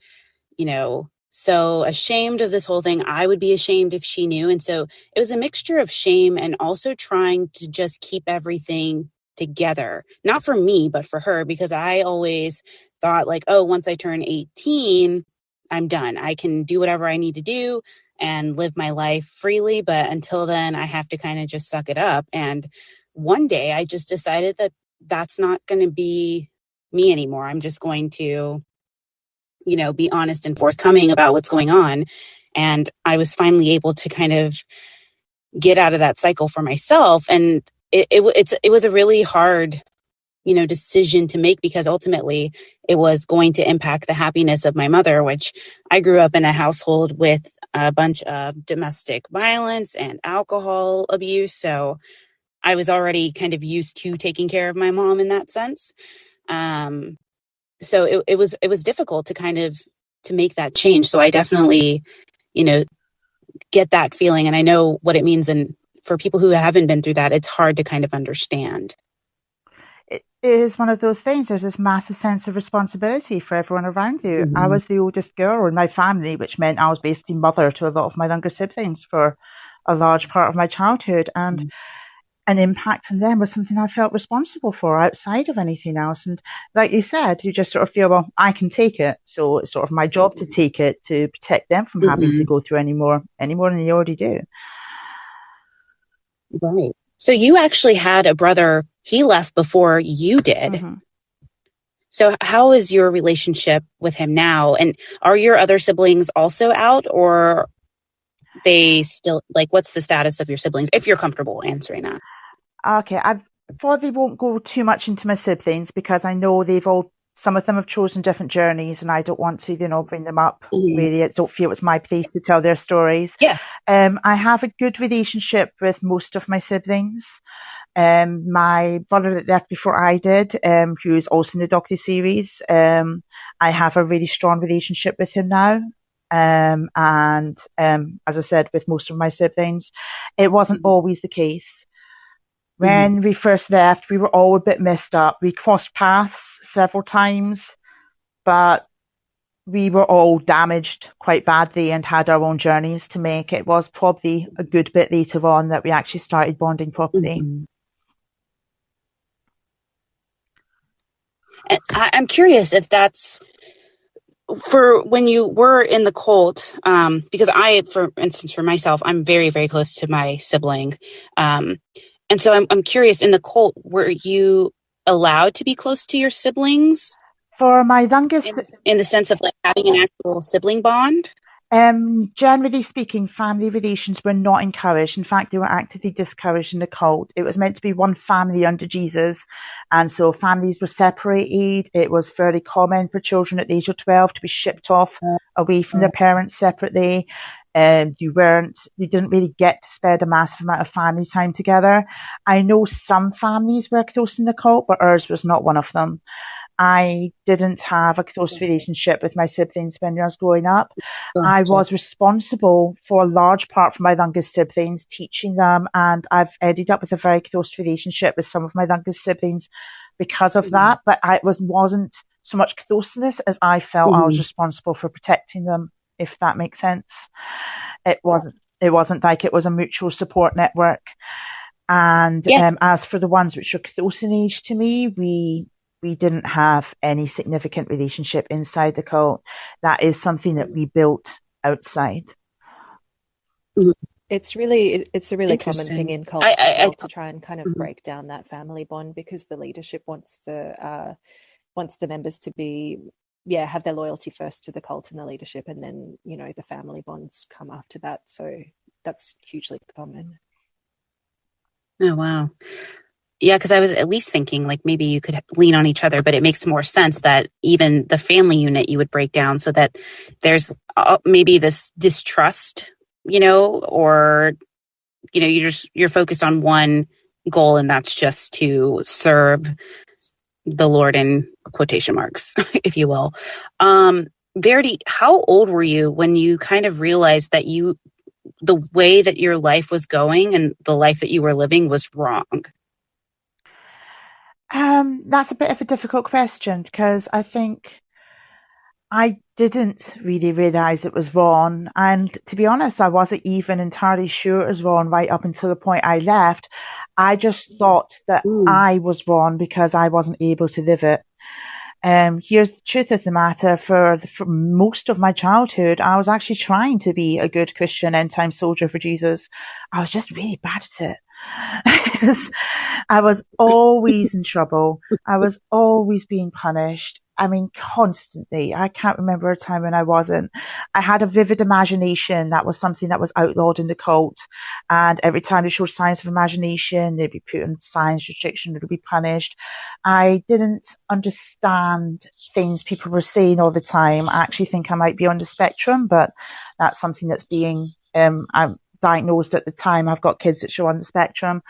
so ashamed of this whole thing. I would be ashamed if she knew. And so it was a mixture of shame and also trying to just keep everything together, not for me, but for her, because I always thought like, oh, once I turn 18, I'm done. I can do whatever I need to do and live my life freely. But until then, I have to kind of just suck it up. And one day I just decided that that's not going to be me anymore. I'm just going to, be honest and forthcoming about what's going on. And I was finally able to kind of get out of that cycle for myself. And it was a really hard, decision to make because ultimately it was going to impact the happiness of my mother, which I grew up in a household with a bunch of domestic violence and alcohol abuse. So I was already kind of used to taking care of my mom in that sense. So it was difficult to kind of to make that change. So I definitely, get that feeling. And I know what it means. And for people who haven't been through that, it's hard to kind of understand. It is one of those things. There's this massive sense of responsibility for everyone around you. Mm-hmm. I was the oldest girl in my family, which meant I was basically mother to a lot of my younger siblings for a large part of my childhood. And an impact on them was something I felt responsible for outside of anything else. And like you said, you just sort of feel, well, I can take it. So it's sort of my job to take it to protect them from having to go through any more than they already do. Right. So you actually had a brother, he left before you did. Mm-hmm. So how is your relationship with him now? And are your other siblings also out, or they still, like, what's the status of your siblings, if you're comfortable answering that? Okay, I probably won't go too much into my siblings because I know some of them have chosen different journeys and I don't want to, bring them up. Really, I don't feel it's my place to tell their stories. Yeah. I have a good relationship with most of my siblings. My brother that left before I did, who is also in the docuseries, I have a really strong relationship with him now. And as I said, with most of my siblings, it wasn't always the case. When we first left, we were all a bit messed up. We crossed paths several times, but we were all damaged quite badly and had our own journeys to make. It was probably a good bit later on that we actually started bonding properly. And I'm curious if that's for when you were in the cult, because for instance, for myself, I'm very, very close to my sibling. And so I'm curious, in the cult, were you allowed to be close to your siblings? For my youngest, in the sense of like having an actual sibling bond? Generally speaking, family relations were not encouraged. In fact, they were actively discouraged in the cult. It was meant to be one family under Jesus. And so families were separated. It was very common for children at the age of 12 to be shipped off away from their parents separately. They didn't really get to spend a massive amount of family time together. I know some families were close in the cult, but ours was not one of them. I didn't have a close relationship with my siblings when I was growing up. Gotcha. I was responsible for a large part for my youngest siblings, teaching them, and I've ended up with a very close relationship with some of my youngest siblings because of that. But it wasn't so much closeness as I felt I was responsible for protecting them, if that makes sense. It wasn't like it was a mutual support network. And as for the ones which are close in age to me, we didn't have any significant relationship inside the cult. That is something that we built outside. It's a really common thing in cults as well to try and kind of break down that family bond, because the leadership wants the members to be have their loyalty first to the cult and the leadership, and then the family bonds come after that. So that's hugely common. Oh, wow. Yeah, because I was at least thinking like maybe you could lean on each other, but it makes more sense that even the family unit you would break down so that there's maybe this distrust, or, you're focused on one goal, and that's just to serve the Lord in quotation marks, if you will. Verity, how old were you when you kind of realized that the way that your life was going and the life that you were living was wrong? That's a bit of a difficult question because I think I didn't really realise it was wrong. And to be honest, I wasn't even entirely sure it was wrong right up until the point I left. I just thought that I was wrong because I wasn't able to live it. Here's the truth of the matter. For most of my childhood, I was actually trying to be a good Christian end-time soldier for Jesus. I was just really bad at it. I was always in trouble. I was always being punished. I mean, constantly. I can't remember a time when I wasn't. I had a vivid imagination. That was something that was outlawed in the cult. And every time they showed signs of imagination, they'd be put on science restriction, they'd be punished. I didn't understand things people were saying all the time. I actually think I might be on the spectrum, but that's something that's being, I'm diagnosed at the time. I've got kids that show on the spectrum.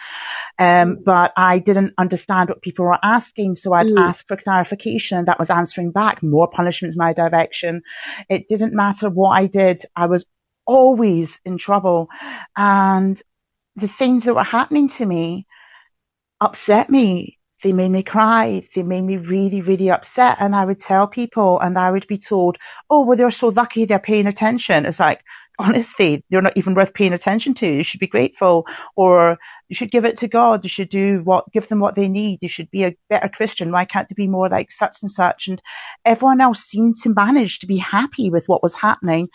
But I didn't understand what people were asking. So I'd ask for clarification. That was answering back more punishments my direction. It didn't matter what I did. I was always in trouble. And the things that were happening to me upset me. They made me cry. They made me really, really upset. And I would tell people and I would be told, oh, well, they're so lucky they're paying attention. It's like, honestly, they're not even worth paying attention to. You should be grateful, or you should give it to God. You should give them what they need. You should be a better Christian. Why can't they be more like such and such? And everyone else seemed to manage to be happy with what was happening.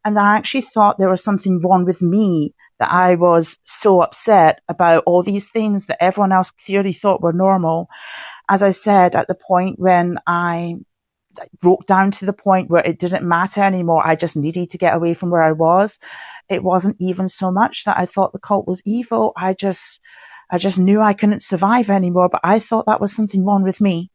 And I actually thought there was something wrong with me, that I was so upset about all these things that everyone else clearly thought were normal. As I said, at the point when I broke down to the point where it didn't matter anymore, I just needed to get away from where I was. It wasn't even so much that I thought the cult was evil. I just knew I couldn't survive anymore, but I thought that was something wrong with me.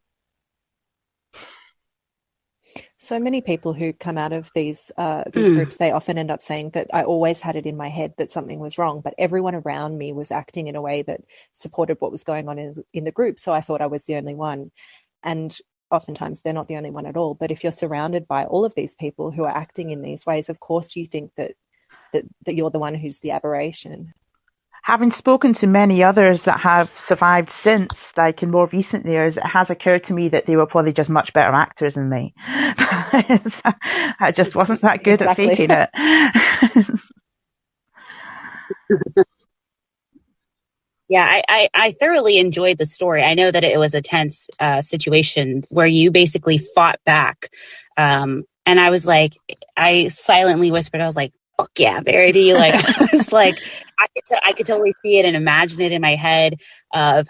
So many people who come out of these groups, they often end up saying that I always had it in my head that something was wrong, but everyone around me was acting in a way that supported what was going on in the group. So I thought I was the only one. And oftentimes they're not the only one at all. But if you're surrounded by all of these people who are acting in these ways, of course you think that you're the one who's the aberration. Having spoken to many others that have survived since, like in more recent years, it has occurred to me that they were probably just much better actors than me. I just wasn't that good at faking it. Yeah, I thoroughly enjoyed the story. I know that it was a tense situation where you basically fought back. And I was like, I silently whispered, I was like, fuck yeah, Verity. Like, I was like, I could totally see it and imagine it in my head of,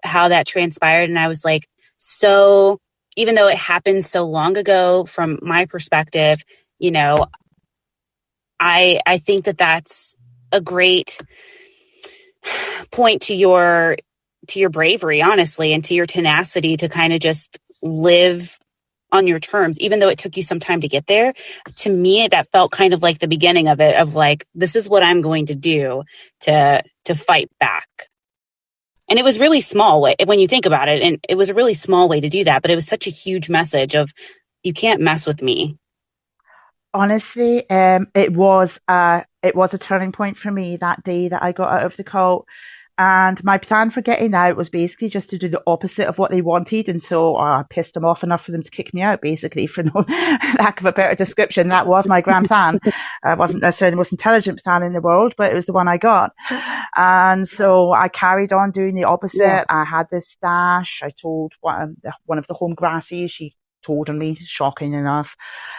how that transpired. And I was like, so even though it happened so long ago from my perspective, I think that that's a great point to your bravery, honestly, and to your tenacity to kind of just live on your terms, even though it took you some time to get there. To me, that felt kind of like the beginning of it, of like, this is what I'm going to do to fight back. And it was really small when you think about it, and it was a really small way to do that, but it was such a huge message of, you can't mess with me. Honestly, it was a turning point for me that day that I got out of the cult. And my plan for getting out was basically just to do the opposite of what they wanted until I pissed them off enough for them to kick me out, basically, for no lack of a better description. That was my grand plan. It wasn't necessarily the most intelligent plan in the world, but it was the one I got. And so I carried on doing the opposite. Yeah. I had this stash. I told one of the home grassies, she told on me, shocking enough.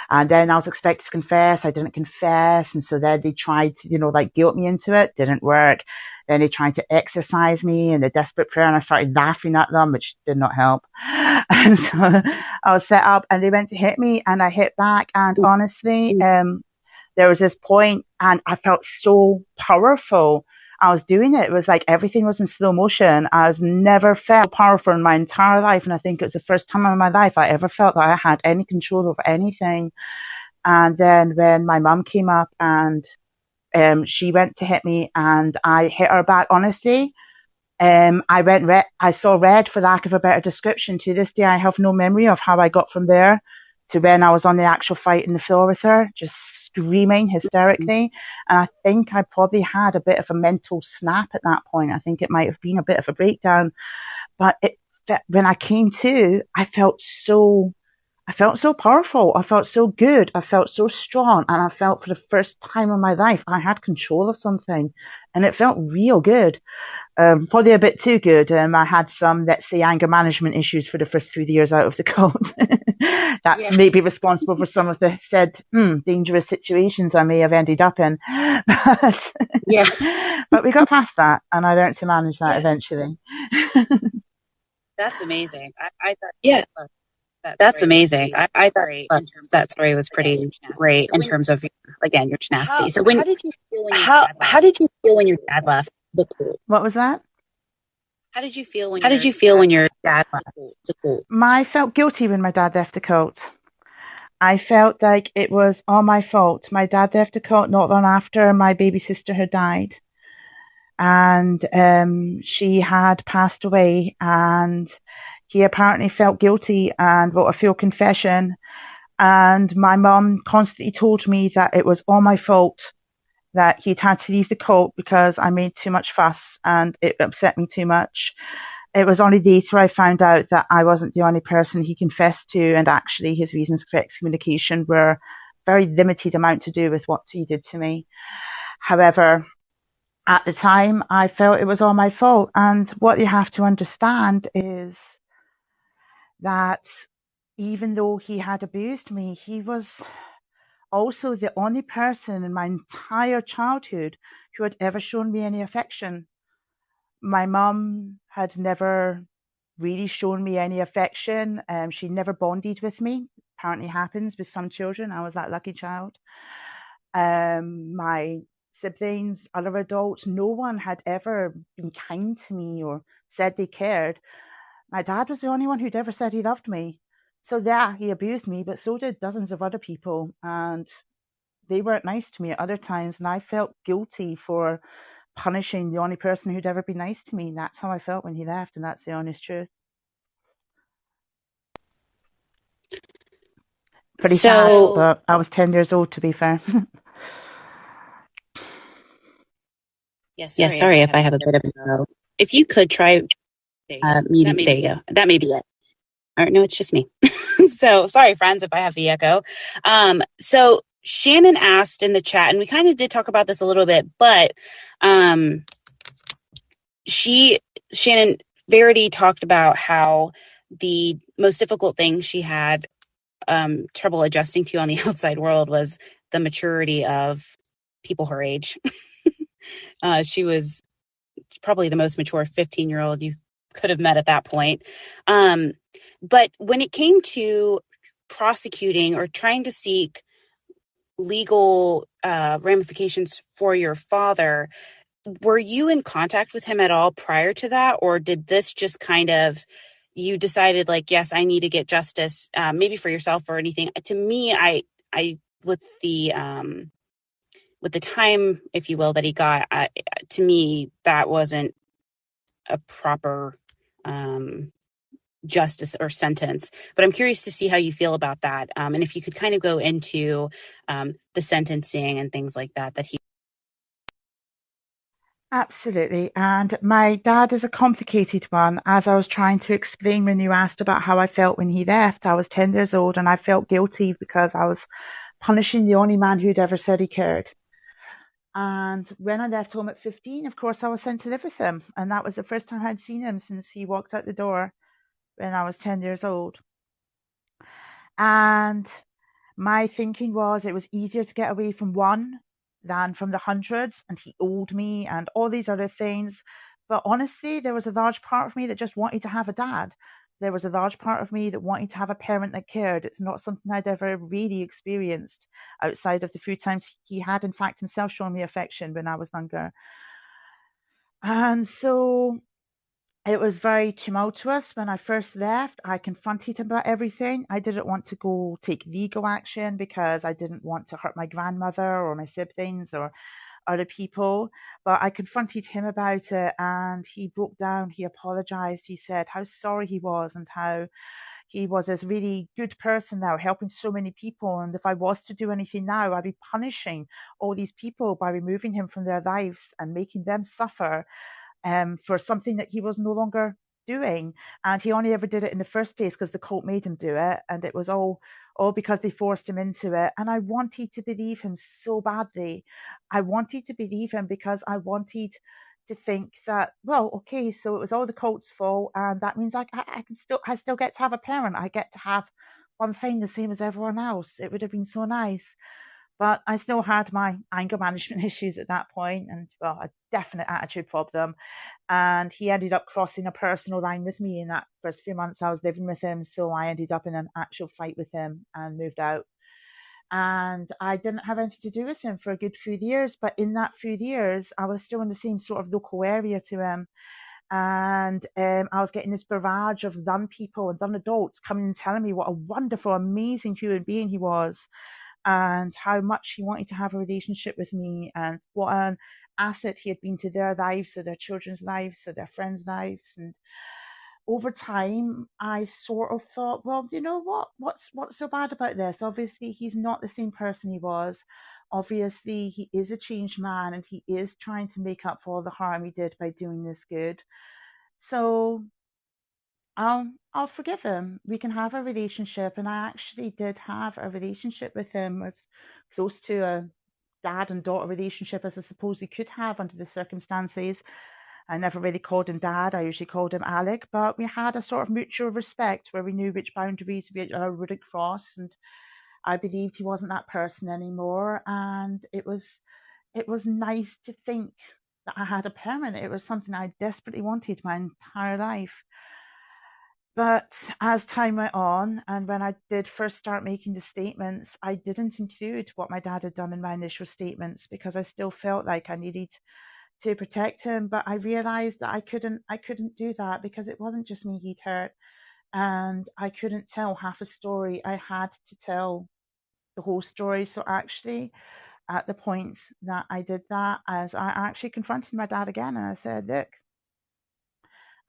And then I was expected to confess. I didn't confess. And so then they tried to, guilt me into it. Didn't work. Then they tried to exorcise me in the desperate prayer, and I started laughing at them, which did not help. And so I was set up, and they went to hit me, and I hit back. And honestly, there was this point, and I felt so powerful. I was doing it. It was like everything was in slow motion. I was never felt powerful in my entire life. And I think it's the first time in my life I ever felt that I had any control over anything. And then when my mum came up and she went to hit me and I hit her back, honestly, I saw red, for lack of a better description. To this day, I have no memory of how I got from there to when I was on the actual fight in the floor with her, just screaming hysterically. And I think I probably had a bit of a mental snap at that point. I think it might have been a bit of a breakdown. But when I came to, I felt so powerful. I felt so good. I felt so strong. And I felt for the first time in my life, I had control of something. And it felt real good. Probably a bit too good. I had some, let's say, anger management issues for the first few years out of the cult. That's maybe responsible for some of the said dangerous situations I may have ended up in. But we got past that, and I learned to manage that eventually. That's amazing. I thought, that's amazing. I thought that story was pretty great in terms of, again, your tenacity. So how did you feel when your dad left the cult? What was that? How did you feel when your dad left the cult? I felt guilty when my dad left the cult. I felt like it was all my fault. My dad left the cult not long after my baby sister had died. And she had passed away, and he apparently felt guilty and wrote a full confession. And my mum constantly told me that it was all my fault, that he'd had to leave the cult because I made too much fuss and it upset me too much. It was only later I found out that I wasn't the only person he confessed to, and actually his reasons for excommunication were very limited amount to do with what he did to me. However, at the time, I felt it was all my fault. And what you have to understand is that even though he had abused me, he was also the only person in my entire childhood who had ever shown me any affection. My mum had never really shown me any affection. She never bonded with me. Apparently happens with some children. I was that lucky child. My siblings, other adults, no one had ever been kind to me or said they cared. My dad was the only one who'd ever said he loved me. So yeah, he abused me, but so did dozens of other people. And they weren't nice to me at other times. And I felt guilty for punishing the only person who'd ever been nice to me. And that's how I felt when he left. And that's the honest truth. Pretty sad, but I was 10 years old, to be fair. Yes, sorry if I have a bit of echo. If you could try muting, there you go. That may be it. All right, no, it's just me. So sorry, friends, if I have the echo. So Shannon asked in the chat, and we kind of did talk about this a little bit, but Verity talked about how the most difficult thing she had trouble adjusting to on the outside world was the maturity of people her age. She was probably the most mature 15-year-old you could have met at that point. But when it came to prosecuting or trying to seek legal ramifications for your father, were you in contact with him at all prior to that? Or did this just kind of, you decided like, yes, I need to get justice, maybe for yourself or anything? To me, I with the time, if you will, that he got, to me, that wasn't a proper justice or sentence. But I'm curious to see how you feel about that. And if you could kind of go into the sentencing and things like that he. Absolutely. And my dad is a complicated one. As I was trying to explain when you asked about how I felt when he left, I was 10 years old and I felt guilty because I was punishing the only man who'd ever said he cared. And when I left home at 15, of course, I was sent to live with him. And that was the first time I'd seen him since he walked out the door when I was 10 years old. And my thinking was it was easier to get away from one than from the hundreds, and he owed me and all these other things. But honestly, there was a large part of me that just wanted to have a dad. There was a large part of me that wanted to have a parent that cared. It's not something I'd ever really experienced outside of the few times he had, in fact, himself shown me affection when I was younger. And so it was very tumultuous when I first left. I confronted him about everything. I didn't want to go take legal action because I didn't want to hurt my grandmother or my siblings or other people. But I confronted him about it and he broke down. He apologized. He said how sorry he was and how he was this really good person now, helping so many people. And if I was to do anything now, I'd be punishing all these people by removing him from their lives and making them suffer for something that he was no longer doing. And he only ever did it in the first place because the cult made him do it. And it was all because they forced him into it. And I wanted to believe him so badly. I wanted to believe him because I wanted to think that, well, okay, so it was all the cult's fault, and that means I still get to have a parent. I get to have one thing the same as everyone else. It would have been so nice. But I still had my anger management issues at that point, and well, a definite attitude problem. And he ended up crossing a personal line with me in that first few months I was living with him. So I ended up in an actual fight with him and moved out. And I didn't have anything to do with him for a good few years. But in that few years, I was still in the same sort of local area to him. And I was getting this barrage of young people and young adults coming and telling me what a wonderful, amazing human being he was, and how much he wanted to have a relationship with me, and what an asset he had been to their lives, or their children's lives, or their friends' lives. And over time, I sort of thought, well, you know what? What's so bad about this? Obviously, he's not the same person he was. Obviously, he is a changed man, and he is trying to make up for all the harm he did by doing this good. So I'll forgive him. We can have a relationship. And I actually did have a relationship with him. It's close to a dad and daughter relationship as I suppose he could have under the circumstances. I never really called him Dad. I usually called him Alec. But we had a sort of mutual respect where we knew which boundaries we wouldn't cross. And I believed he wasn't that person anymore. And it was nice to think that I had a parent. It was something I desperately wanted my entire life. But as time went on, and when I did first start making the statements, I didn't include what my dad had done in my initial statements because I still felt like I needed to protect him. But I realized that I couldn't do that because it wasn't just me he'd hurt, and I couldn't tell half a story. I had to tell the whole story. So actually, at the point that I did that, as I actually confronted my dad again, and I said, look,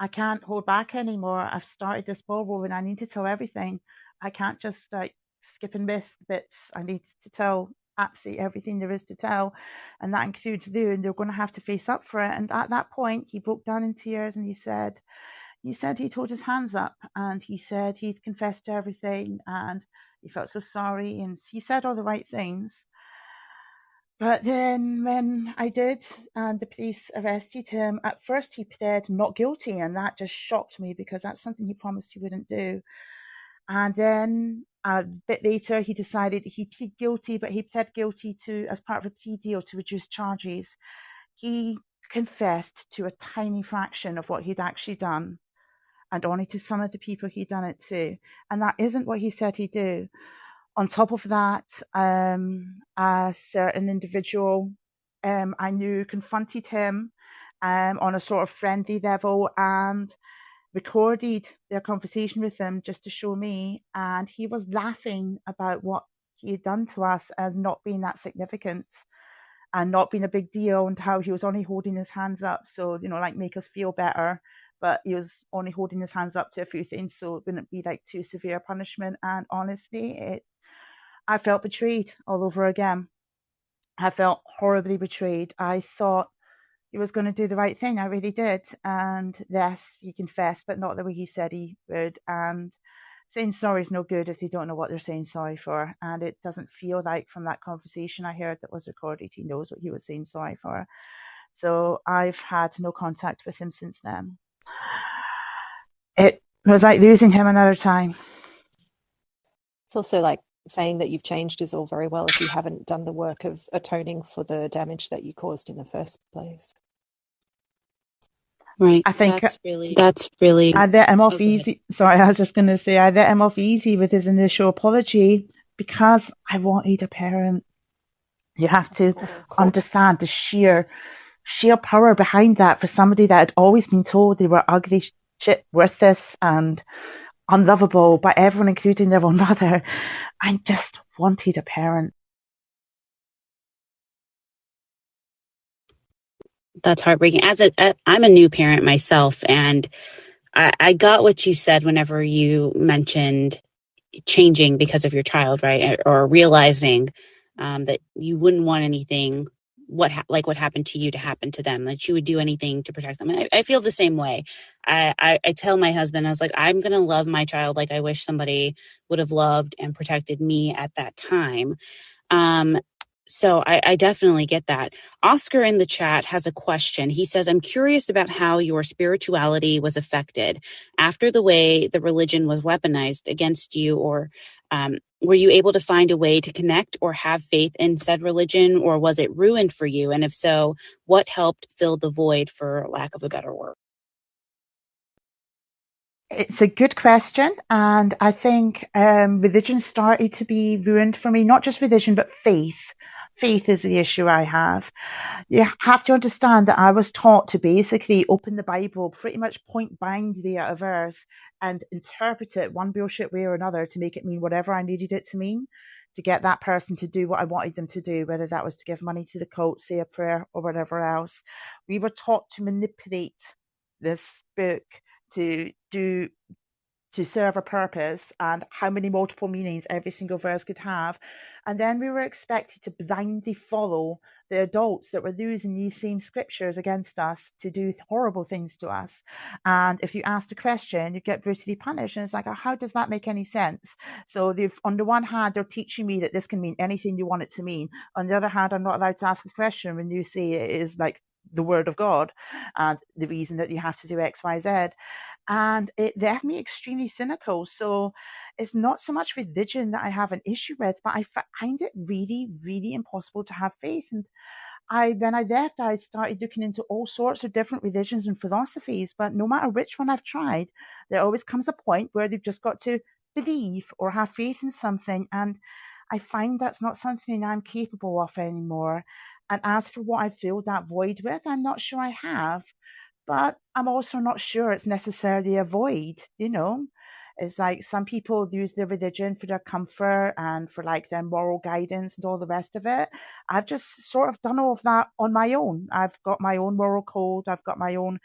I can't hold back anymore. I've started this ball rolling. I need to tell everything. I can't just skip and miss bits. I need to tell absolutely everything there is to tell. And that includes Lou, and they're going to have to face up for it. And at that point, he broke down in tears and he said he'd hold his hands up, and he said he'd confessed to everything, and he felt so sorry, and he said all the right things. But then when I did, and the police arrested him, at first he pled not guilty, and that just shocked me because that's something he promised he wouldn't do. And then a bit later, he decided he'd plead guilty, but he pled guilty to, as part of a plea deal, to reduce charges. He confessed to a tiny fraction of what he'd actually done, and only to some of the people he'd done it to. And that isn't what he said he'd do. On top of that, a certain individual I knew confronted him on a sort of friendly level and recorded their conversation with him just to show me. And he was laughing about what he had done to us as not being that significant and not being a big deal, and how he was only holding his hands up. So, like make us feel better. But he was only holding his hands up to a few things, so it wouldn't be like too severe punishment. And honestly, I felt betrayed all over again. I felt horribly betrayed. I thought he was going to do the right thing. I really did. And yes, he confessed, but not the way he said he would. And saying sorry is no good if they don't know what they're saying sorry for. And it doesn't feel like from that conversation I heard that was recorded, he knows what he was saying sorry for. So I've had no contact with him since then. It was like losing him another time. It's also like saying that you've changed is all very well if you haven't done the work of atoning for the damage that you caused in the first place. Right. I think that's really. I let him off easy. Sorry, I was just going to say I let him off easy with his initial apology because I wanted a parent. You have to understand the sheer sheer power behind that for somebody that had always been told they were ugly, shit, worthless, and unlovable by everyone, including their own mother. I just wanted a parent. That's heartbreaking. I'm a new parent myself, and I got what you said whenever you mentioned changing because of your child, right? Or realizing that you wouldn't want anything what happened to you to happen to them, that you would do anything to protect them. And I feel the same way. I tell my husband, I was like, I'm going to love my child like I wish somebody would have loved and protected me at that time. So I definitely get that. Oscar in the chat has a question. He says, I'm curious about how your spirituality was affected after the way the religion was weaponized against you, or were you able to find a way to connect or have faith in said religion, or was it ruined for you? And if so, what helped fill the void, for lack of a better word? It's a good question, and I think religion started to be ruined for me. Not just religion, but faith. Faith is the issue I have. You have to understand that I was taught to basically open the Bible pretty much point blindly at a verse and interpret it one bullshit way or another to make it mean whatever I needed it to mean, to get that person to do what I wanted them to do, whether that was to give money to the cult, say a prayer, or whatever else. We were taught to manipulate this book to serve a purpose, and how many multiple meanings every single verse could have. And then we were expected to blindly follow the adults that were using these same scriptures against us to do horrible things to us. And if you asked a question, you get brutally punished. And it's like, how does that make any sense? So on the one hand, they're teaching me that this can mean anything you want it to mean. On the other hand, I'm not allowed to ask a question when you say it is like the word of God and the reason that you have to do X, Y, Z. And it left me extremely cynical. So it's not so much religion that I have an issue with, but I find it really, really impossible to have faith. And when I left, I started looking into all sorts of different religions and philosophies. But no matter which one I've tried, there always comes a point where they've just got to believe or have faith in something. And I find that's not something I'm capable of anymore. And as for what I filled that void with, I'm not sure I have. But I'm also not sure it's necessarily a void, It's like some people use their religion for their comfort and for like their moral guidance and all the rest of it. I've just sort of done all of that on my own. I've got my own moral code. I've got my own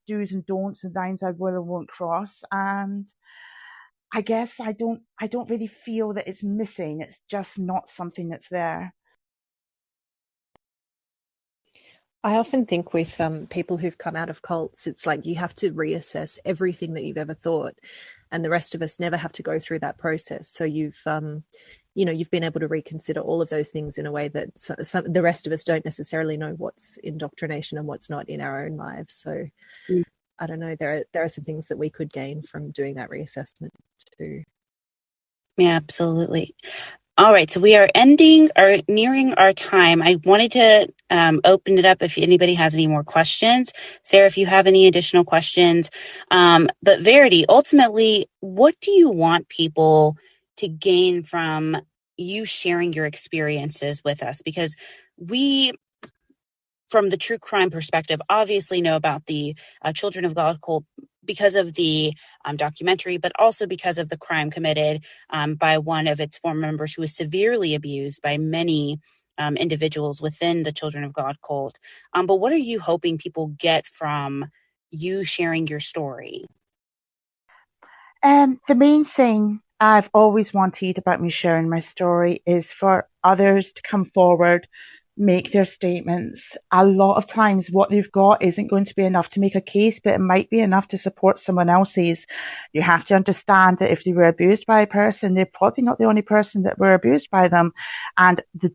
do's and don'ts and lines I will and won't cross. And I guess I don't really feel that it's missing. It's just not something that's there. I often think with people who've come out of cults, it's like you have to reassess everything that you've ever thought, and the rest of us never have to go through that process. So you've been able to reconsider all of those things in a way that the rest of us don't necessarily know what's indoctrination and what's not in our own lives. So I don't know, there are some things that we could gain from doing that reassessment too. Yeah, absolutely. All right, so we are nearing our time. I wanted to open it up if anybody has any more questions. Sarah, if you have any additional questions. But Verity, ultimately, what do you want people to gain from you sharing your experiences with us? Because we, from the true crime perspective, obviously know about the Children of God cult because of the documentary, but also because of the crime committed by one of its former members who was severely abused by many individuals within the Children of God cult. But what are you hoping people get from you sharing your story? The main thing I've always wanted about me sharing my story is for others to come forward, make their statements. A lot of times what they've got isn't going to be enough to make a case, but it might be enough to support someone else's. You have to understand that if they were abused by a person, they're probably not the only person that were abused by them. And the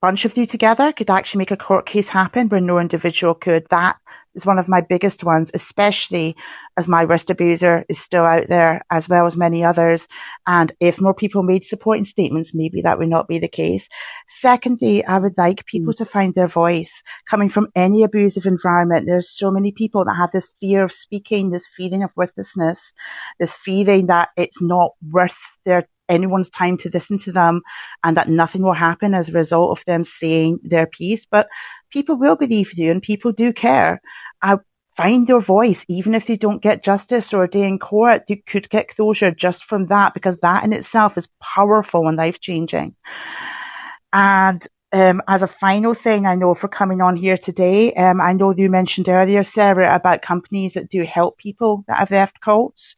bunch of you together could actually make a court case happen where no individual could. That is one of my biggest ones, especially as my worst abuser is still out there, as well as many others. And if more people made supporting statements, maybe that would not be the case. Secondly, I would like people to find their voice. Coming from any abusive environment, there's so many people that have this fear of speaking, this feeling of worthlessness, this feeling that it's not worth anyone's time to listen to them, and that nothing will happen as a result of them saying their piece. But people will believe you and people do care. Find their voice, even if they don't get justice or a day in court, you could get closure just from that, because that in itself is powerful and life-changing. And as a final thing, I know for coming on here today, I know you mentioned earlier, Sarah, about companies that do help people that have left cults.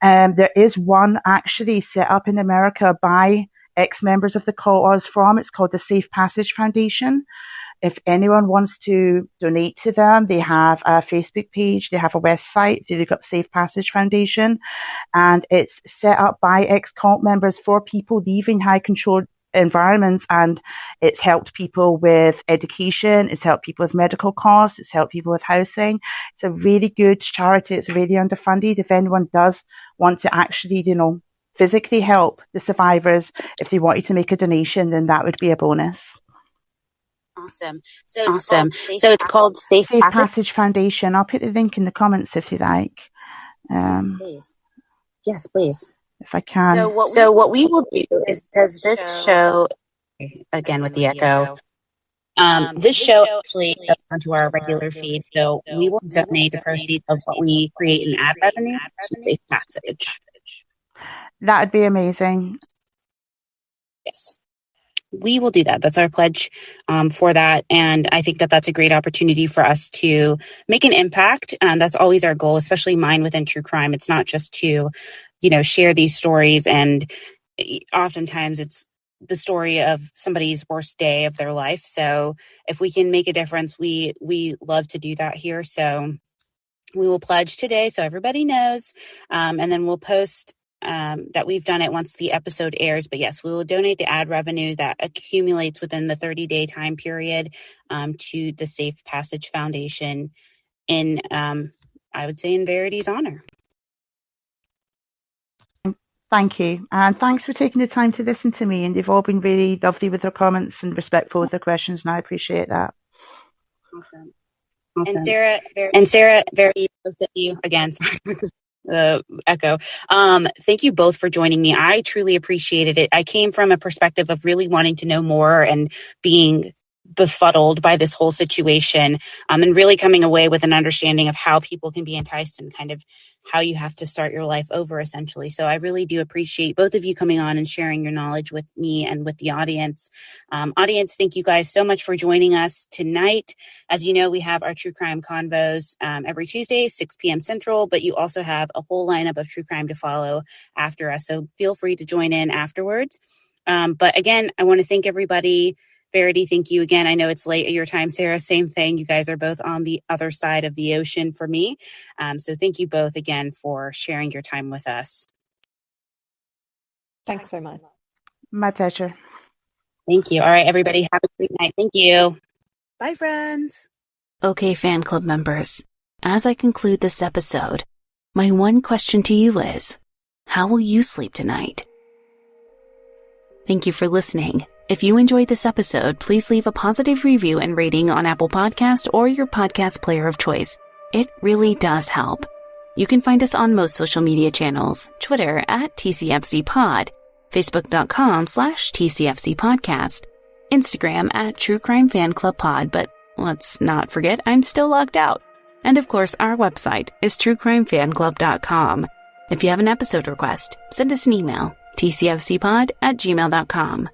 There is one actually set up in America by ex-members of the cult I was from. It's called the Safe Passage Foundation. If anyone wants to donate to them, they have a Facebook page, they have a website, they look up Safe Passage Foundation, and it's set up by ex-cult members for people leaving high controlled environments, and it's helped people with education, it's helped people with medical costs, it's helped people with housing. It's a really good charity, it's really underfunded. If anyone does want to actually, physically help the survivors, if they wanted to make a donation, then that would be a bonus. Awesome. So it's called Safe Passage Foundation. I'll put the link in the comments if you like. Yes, please. If I can. So what we will do is, because this show, again with the echo, this show actually goes onto our regular feed, so we will donate the proceeds of what we create in ad revenue to Safe Passage. That'd be amazing. Yes. We will do that. That's our pledge for that. And I think that that's a great opportunity for us to make an impact. That's always our goal, especially mine within true crime. It's not just to, share these stories. And oftentimes it's the story of somebody's worst day of their life. So if we can make a difference, we love to do that here. So we will pledge today so everybody knows. And then we'll post that we've done it once the episode airs. But yes, we will donate the ad revenue that accumulates within the 30-day time period to the Safe Passage Foundation in, I would say, in Verity's honor. Thank you. And thanks for taking the time to listen to me. And you've all been really lovely with their comments and respectful with their questions. And I appreciate that. Awesome. And Sarah, Verity, you again. Sorry for the echo. Thank you both for joining me. I truly appreciated it. I came from a perspective of really wanting to know more and being befuddled by this whole situation, and really coming away with an understanding of how people can be enticed and kind of how you have to start your life over, essentially. So I really do appreciate both of you coming on and sharing your knowledge with me and with the audience. Audience, thank you guys so much for joining us tonight. As you know, we have our True Crime Convos every Tuesday, 6 p.m. Central, but you also have a whole lineup of true crime to follow after us. So feel free to join in afterwards. But again, I want to thank everybody. Verity, thank you again. I know it's late at your time, Sarah. Same thing. You guys are both on the other side of the ocean for me. So thank you both again for sharing your time with us. Thanks so much. My pleasure. Thank you. All right, everybody, have a great night. Thank you. Bye, friends. Okay, fan club members. As I conclude this episode, my one question to you is, how will you sleep tonight? Thank you for listening. If you enjoyed this episode, please leave a positive review and rating on Apple Podcast or your podcast player of choice. It really does help. You can find us on most social media channels, Twitter @TCFCPod, Facebook.com/TCFCPodcast, Instagram @True Crime Fan Club Pod, but let's not forget I'm still logged out. And of course, our website is truecrimefanclub.com. If you have an episode request, send us an email, tcfcpod@gmail.com.